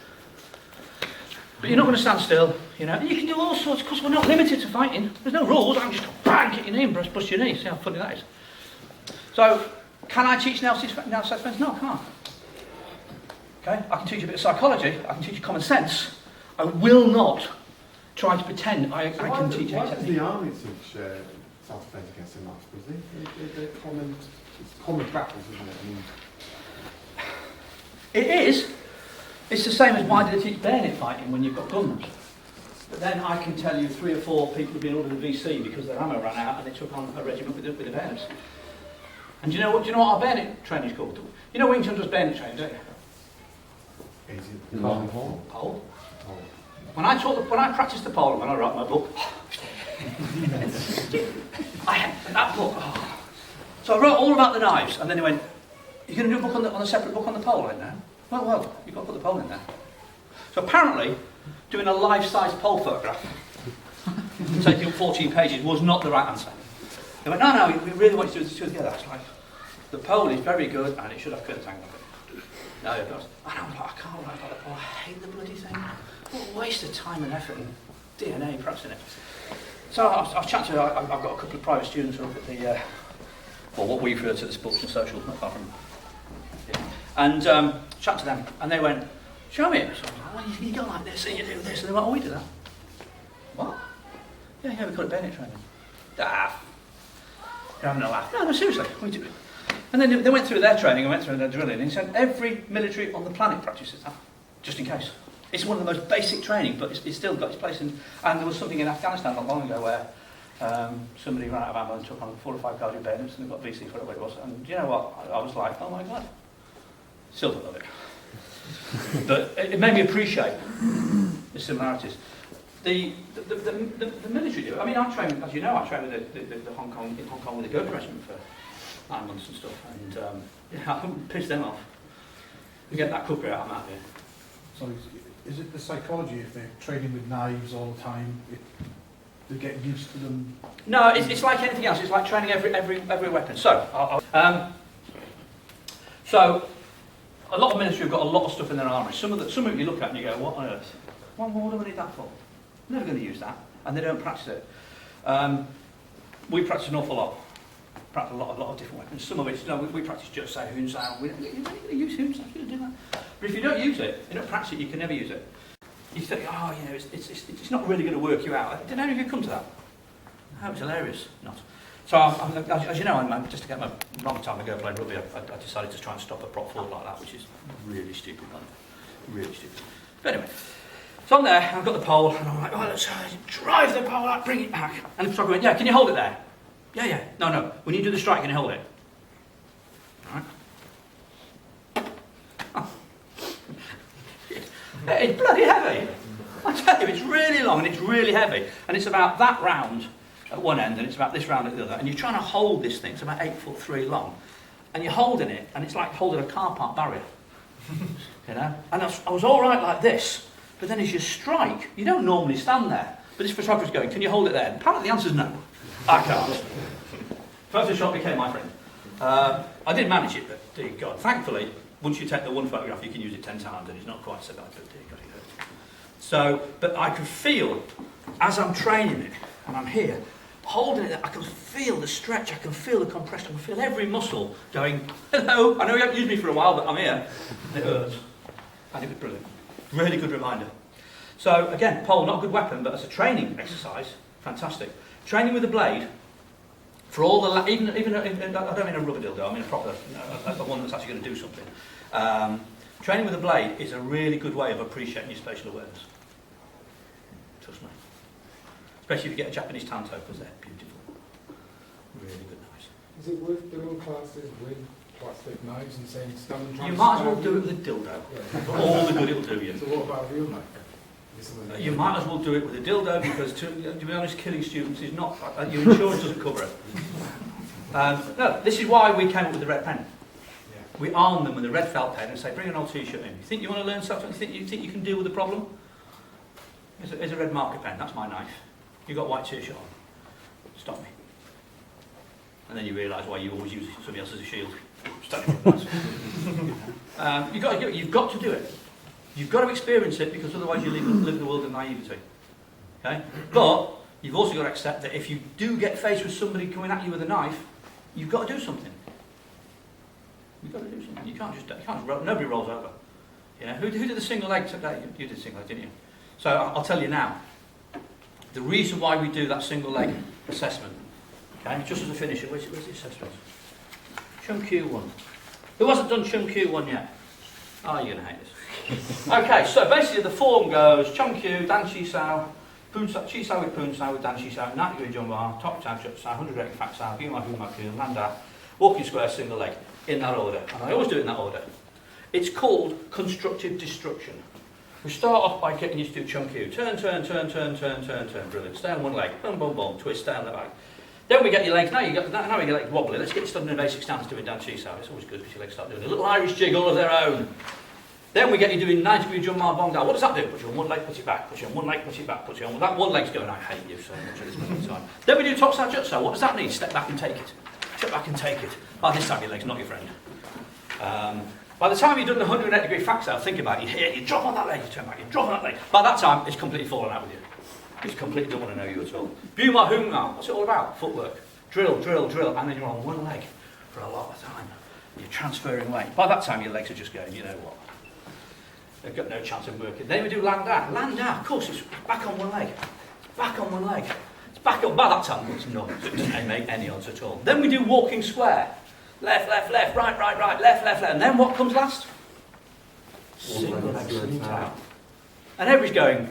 But you're not going to stand still, you know. You can do all sorts, because we're not limited to fighting. There's no rules. I can just bang, hit your knee and bust your knee. See how funny that is. So, can I teach now self-defense? No, I can't. Okay? I can teach you a bit of psychology. I can teach you common sense. I will not try to pretend I can teach any Why does technique. the army teach self-defense against the knife? Because they're common battles, isn't it? I mean, It is. It's the same as why do they teach bayonet fighting when you've got guns? But then I can tell you 3 or 4 people have been ordered to VC because their ammo ran out and they took on a regiment with the bayonets. And do you know what our bayonet training is called? You know Wing Chun does bayonet training, don't you? Is it long pole? Pole. When I practiced the pole, when I wrote my book, I had that book. Oh. So I wrote all about the knives, and then he went, "You're going to do a book on a separate book on the pole right now?" Well, you've got to put the pole in there. So apparently, doing a life-size pole photograph, taking up 14 pages, was not the right answer. They went, no, we really want you to do the two together. I was like, the pole is very good, and it should have curtains hanging off it. No, it does. And I was like, I can't write about the pole. I hate the bloody thing. What a waste of time and effort and DNA perhaps in it. So I've chatted to, I've got a couple of private students who look at the, or what we refer to as sports and social, not far from, yeah. And chat to them, and they went, show me it. So I was like, well, you go like this, and you do this, and they went, oh, we do that. What? Yeah, we call it bayonet training. Ah, you're having a laugh. No, seriously, we do it. And then they went through their training and went through their drilling, and he said every military on the planet practices that, just in case. It's one of the most basic training, but it's still got its place in. And there was something in Afghanistan not long ago where somebody ran out of ammo and took on 4 or 5 guardian bayonets, and they got VC for it, what it was. And you know what? I was like, oh my God. Still don't love it. But it made me appreciate the similarities. The military do it. I mean, I trained, as you know, I trained with the Hong Kong with the Gurkha regiment for 9 months and stuff, and I couldn't piss them off. You get that cookery out, I'm out here. So is it the psychology if they're training with knives all the time? They get used to them? No, it's like anything else. It's like training every weapon. So, so a lot of military have got a lot of stuff in their armoury. Some of it you look at and you go, what on earth? What do we need that for? Never going to use that, and they don't practice it. We practice an awful lot. Practice a lot of different weapons. Some of it, we practice just say Hun Sao. You're not going to use Hun Sao. You do that. But if you don't use it, you don't practice it, you can never use it. You think, oh, you know, it's not really going to work you out. Did any of you come to that? Oh, it's hilarious. Not. So, as you know, I'm just to get my long time ago playing rugby, I decided to try and stop a prop forward like that, which is really stupid, really stupid. But anyway, so I'm there, I've got the pole, and I'm like, oh, let's drive the pole out, bring it back. And the photographer went, yeah, can you hold it there? Yeah. No. When you do the strike, can you hold it? All right. Oh. It's bloody heavy. I tell you, it's really long and it's really heavy. And it's about that round at one end and it's about this round at the other. And you're trying to hold this thing, it's about 8'3" long. And you're holding it, and it's like holding a car park barrier. You know? And I was all right like this, but then as you strike, you don't normally stand there. But this photographer's going, can you hold it there? And apparently the answer's no. I can't. Photoshop became my friend. I did manage it, but dear God. Thankfully, once you take the one photograph, you can use it 10 times, and it's not quite so bad, but dear God, it hurts. So, but I could feel, as I'm training it, and I'm here, holding it, I can feel the stretch, I can feel the compression, I can feel every muscle going, hello, I know you haven't used me for a while, but I'm here. And it hurts. And it was brilliant. Really good reminder. So, again, pole, not a good weapon, but as a training exercise, fantastic. Training with a blade, for all the, even I don't mean a rubber dildo, I mean a proper, a one that's actually going to do something. Training with a blade is a really good way of appreciating your spatial awareness. Trust me. Especially if you get a Japanese tanto, because they're beautiful. Really good knives. Is it worth doing classes with plastic knives and saying stand and try? You might as well do it with a dildo. Yeah. All the good it'll do you. So what about a real knife? You might as well do it with a dildo because, to be honest, killing students is not, your insurance doesn't cover it. No, this is why we came up with the red pen. Yeah. We arm them with a red felt pen and say, bring an old t-shirt in. You think you want to learn something? You think you can deal with the problem? Here's a red marker pen, that's my knife. You've got a white t-shirt on. Stop me. And then you realise why you always use somebody else as a shield. You've got to do it. You've got to experience it because otherwise you live in the world of naivety. Okay? But you've also got to accept that if you do get faced with somebody coming at you with a knife, you've got to do something. You've got to do something. You can't just nobody rolls over. Yeah? Who did the single leg today? You did single leg, didn't you? So I'll tell you now. The reason why we do that single leg assessment, okay, just as a finisher, where's the assessment? Chum Q1. Who hasn't done Chum Q1 yet? Oh, you're going to hate this. Okay, so basically the form goes Chum Q, Dan Chi Sao, Chi Sao with Dan Chi Sao, 90 degree jump bar, top tab, shut Sao, 100 rate fat Sao, Huma Q, Landa, Walking square, single leg, in that order. And I always do it in that order. It's called constructive destruction. We start off by getting you to do chunk you. Turn, turn, turn, turn, turn, turn, turn. Brilliant. Stay on one leg. Boom, boom, boom. Twist down the back. Then we get your legs. Now you get your legs wobbly. Let's get you started in a basic stance doing down chi-sao. It's always good because your legs start doing a little Irish jig all of their own. Then we get you doing 90-degree jump ma bong down. What does that do? Put you on one leg, put it back. Put you on one leg, put it back. Put you on that one leg's going. I hate you so much at this moment in time. Then we do top side jutsu. What does that mean? Step back and take it. Step back and take it. By this time your leg's not your friend. By the time you've done the 180-degree facto, think about it. You hit, you drop on that leg, you turn back, you drop on that leg. By that time, it's completely fallen out with you. It's completely don't want to know you at all. Buma Huma, what's it all about? Footwork. Drill, drill, drill, and then you're on one leg for a lot of time. You're transferring weight. By that time, your legs are just going, you know what? They've got no chance of working. Then we do land down. Land down, of course, it's back on one leg. Back on one leg. It's back up. By that time, it's not. It doesn't make any odds at all. Then we do walking square. Left, left, left, right, right, right, left, left, left. And then what comes last? Single leg sitting down. And everybody's going,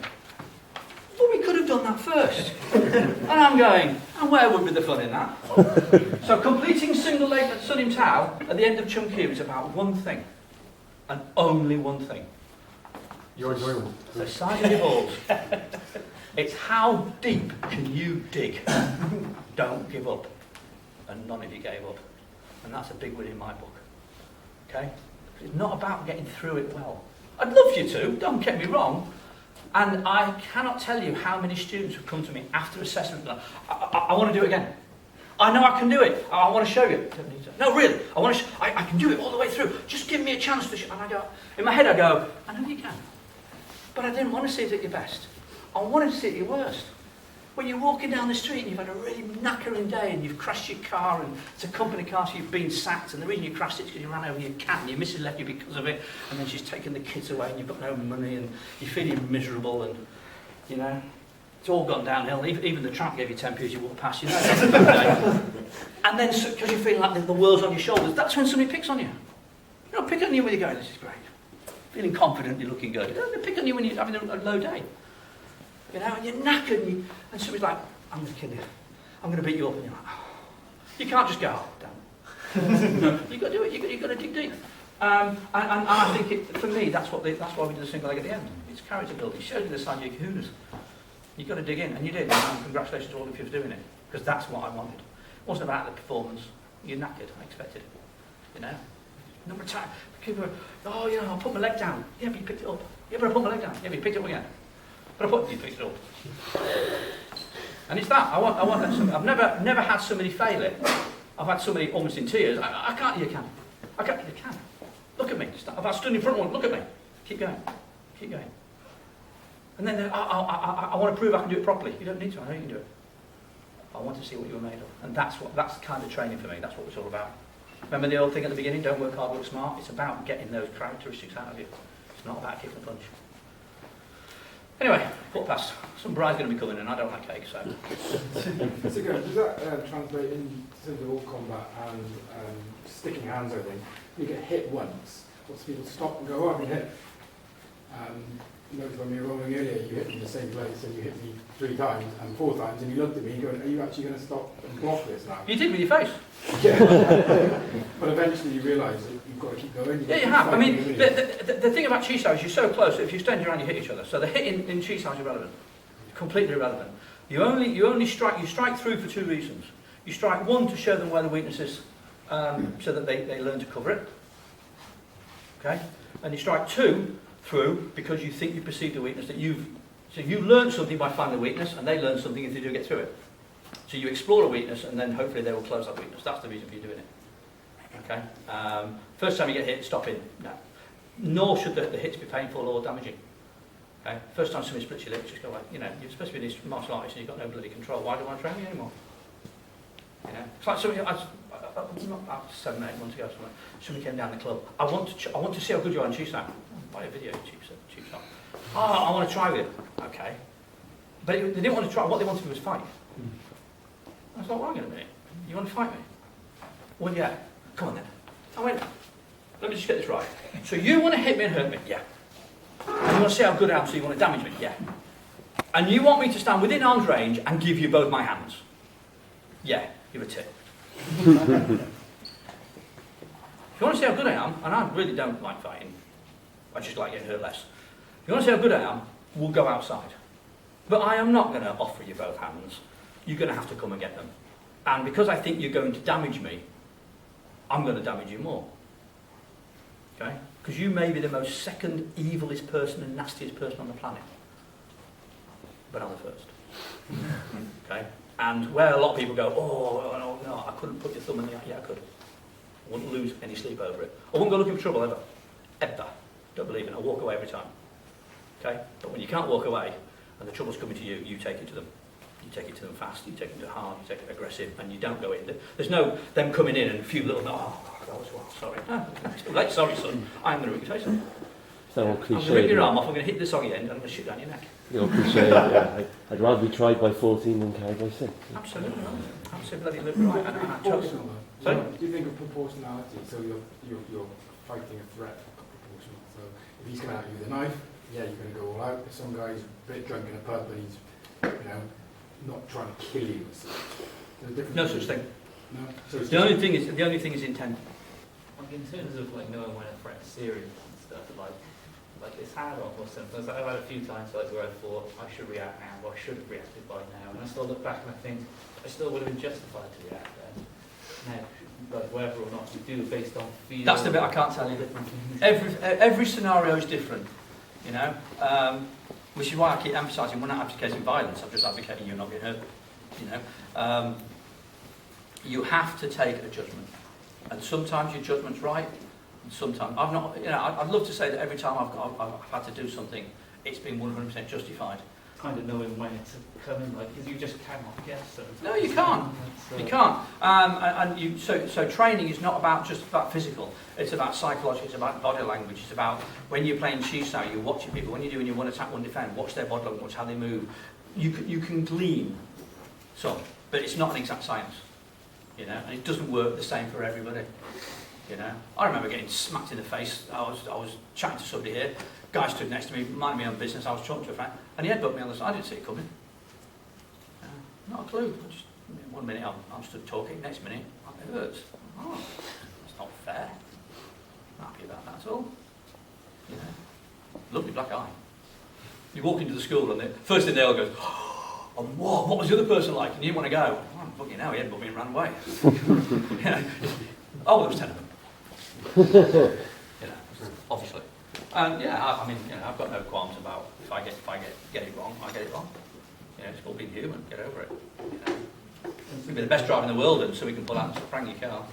well, we could have done that first. And I'm going, and where would be the fun in that? So completing single leg at Sunim Tao at the end of Chung Kyu is about one thing. And only one thing. You're enjoyable. The size of your balls. It's how deep can you dig? Don't give up. And none of you gave up. And that's a big win in my book. Okay? It's not about getting through it well. I'd love you to, don't get me wrong. And I cannot tell you how many students have come to me after assessment and I want to do it again. I know I can do it. I want to show you. Don't need to. No, really. I can do it all the way through. Just give me a chance to show. And I go, in my head I go, I know you can. But I didn't want to see it at your best. I wanted to see it at your worst. When you're walking down the street and you've had a really knackering day and you've crashed your car and it's a company car so you've been sacked and the reason you crashed it is because you ran over your cat and your missus left you because of it and then she's taken the kids away and you've got no money and you're feeling miserable and, you know, it's all gone downhill. Even the tramp gave you 10p as you walk past, you know. That's a good day. And then because you're feeling like the world's on your shoulders, that's when somebody picks on you. You know, pick on you when you're going, this is great. Feeling confident, you're looking good. They pick on you when you're having a low day. You know, and you're knackered, and somebody's like, I'm going to kill you. I'm going to beat you up. And you're like, oh. You can't just go, oh, damn. You've got to do it. You've got to dig deep. And I think, for me, that's why we do the single leg at the end. It's character building. It shows you the side of your kahunas. You've got to dig in, and you did. And congratulations to all of you for doing it, because that's what I wanted. It wasn't about the performance. You're knackered. I expected it. You know? Number of times, people are, oh, you know, I'll put my leg down. Yeah, but you picked it up. Yeah, but I put my leg down. Yeah, but you picked it up again. But you picked it up. And it's that. I want that. I've never had somebody fail it. I've had somebody almost in tears. I can't. You can. I can't. You can. Look at me. I've stood in front of one. Look at me. Keep going. Keep going. And then I want to prove I can do it properly. You don't need to. I know you can do it. I want to see what you're made of. And that's kind of training for me. That's what it's all about. Remember the old thing at the beginning? Don't work hard, work smart. It's about getting those characteristics out of you. It's not about kicking a punch. Anyway, put past. Some bride's going to be coming and I don't like cake, so. So good. Does that translate into all combat and sticking hands, I think? You get hit once, lots of people stop and go, oh, I've been hit. You noticed when we were rolling earlier, you hit me in the same place and you hit me 3 times and 4 times and you looked at me and going, are you actually going to stop and block this now? You did with your face. Yeah. But eventually you realise that you've got to keep going. Yeah, you have. I mean, the thing about chi-sao is you're so close that if you stand around, you hit each other. So the hit in chi-sao is irrelevant. Completely irrelevant. You only strike through for 2 reasons. You strike 1 to show them where the weakness is, so that they learn to cover it. Okay? And you strike 2 through because you think you perceive the weakness that you learn something by finding the weakness and they learn something if they do get through it. So you explore a weakness and then hopefully they will close that weakness. That's the reason for you doing it. Okay? First time you get hit, stop in. No. Nor should the hits be painful or damaging. Okay? First time somebody splits your lip, just go like, you know, you're supposed to be this martial artist and you've got no bloody control. Why do I want to train you anymore? You know? It's like somebody, about 7 or 8 months ago, somebody came down the club. I want to see how good you are in chi-sao. Buy a video, chi-sao. Oh, I want to try with it. Okay. But they didn't want to try. What they wanted to do was fight. I was like, well, hang on a minute. You want to fight me? Well, yeah. Come on then. I went, let me just get this right. So you want to hit me and hurt me? Yeah. And you want to see how good I am, so you want to damage me? Yeah. And you want me to stand within arm's range and give you both my hands? Yeah. You're a tit. If you want to see how good I am, and I really don't like fighting, I just like getting hurt less. If you want to see how good I am, we'll go outside. But I am not going to offer you both hands. You're going to have to come and get them. And because I think you're going to damage me, I'm going to damage you more. Okay? Because you may be the most second evilest person and nastiest person on the planet. But I'm the first. Okay? And where a lot of people go, oh, no, I couldn't put your thumb in the eye. Yeah, I could. I wouldn't lose any sleep over it. I wouldn't go looking for trouble ever. Ever. Don't believe it. I'll walk away every time. Okay? But when you can't walk away and the trouble's coming to you, you take it to them. You take it to them fast, you take it to hard, you take it aggressive, and you don't go in. There's no them coming in and a few little, oh, that was wild, sorry. Oh, it's too late, sorry son, I'm going to rip your face off. It's that old I'm cliche. going to rip your arm off, I'm going to hit the soggy end, and I'm going to shoot down your neck. The old cliche, yeah. I'd rather be tried by 14 than carried by 6. Absolutely right. Absolutely right. And I totally... Proportional, though. Sorry? Do you think of proportionality? So you're fighting a threat proportional. So if he's coming at you with a knife, yeah, you're going to go all out. If some guy's a bit drunk in a pub and he's, not trying to kill you, No such thing. No. So it's The only thing is intent. Like in terms of like knowing when a threat's serious and stuff, like it's hard on or something. I've had a few times like where I thought I should react now, or I should have reacted by now, and I still look back and I think I still would have been justified to react then. Now, like whether or not you do based on fear. That's the bit I can't tell you. Every scenario is different, which is why I keep emphasising we're not advocating violence. I'm just advocating you not getting hurt. You have to take a judgment, and sometimes your judgment's right, and sometimes I've not. I'd love to say that every time I've had to do something, it's been 100% justified. Kind of knowing when it's coming, like because you just cannot guess. So No, you can't. You can't. So training is not just about physical. It's about psychology. It's about body language. It's about when you're playing Shiso, you're watching people. When you're doing your one attack, one defend, watch their body language, watch how they move. You can glean some, but it's not an exact science. And it doesn't work the same for everybody. I remember getting smacked in the face. I was chatting to somebody here. Guy stood next to me, minding my own business. I was talking to a friend, and he headbutted me on the side. I didn't see it coming. Not a clue. Just 1 minute I'm stood talking. Next minute it hurts. Oh, that's not fair. Not happy about that at all. Lovely black eye. You walk into the school and the first thing they all goes, oh, what was the other person like? And you want to go, oh, fucking hell, he headbutted me and ran away. Oh, there was 10 of them. Obviously. And I've got no qualms about if I get it wrong, I get it wrong. It's called being human. Get over it. You can be the best driver in the world, and so we can pull out and sprang your car.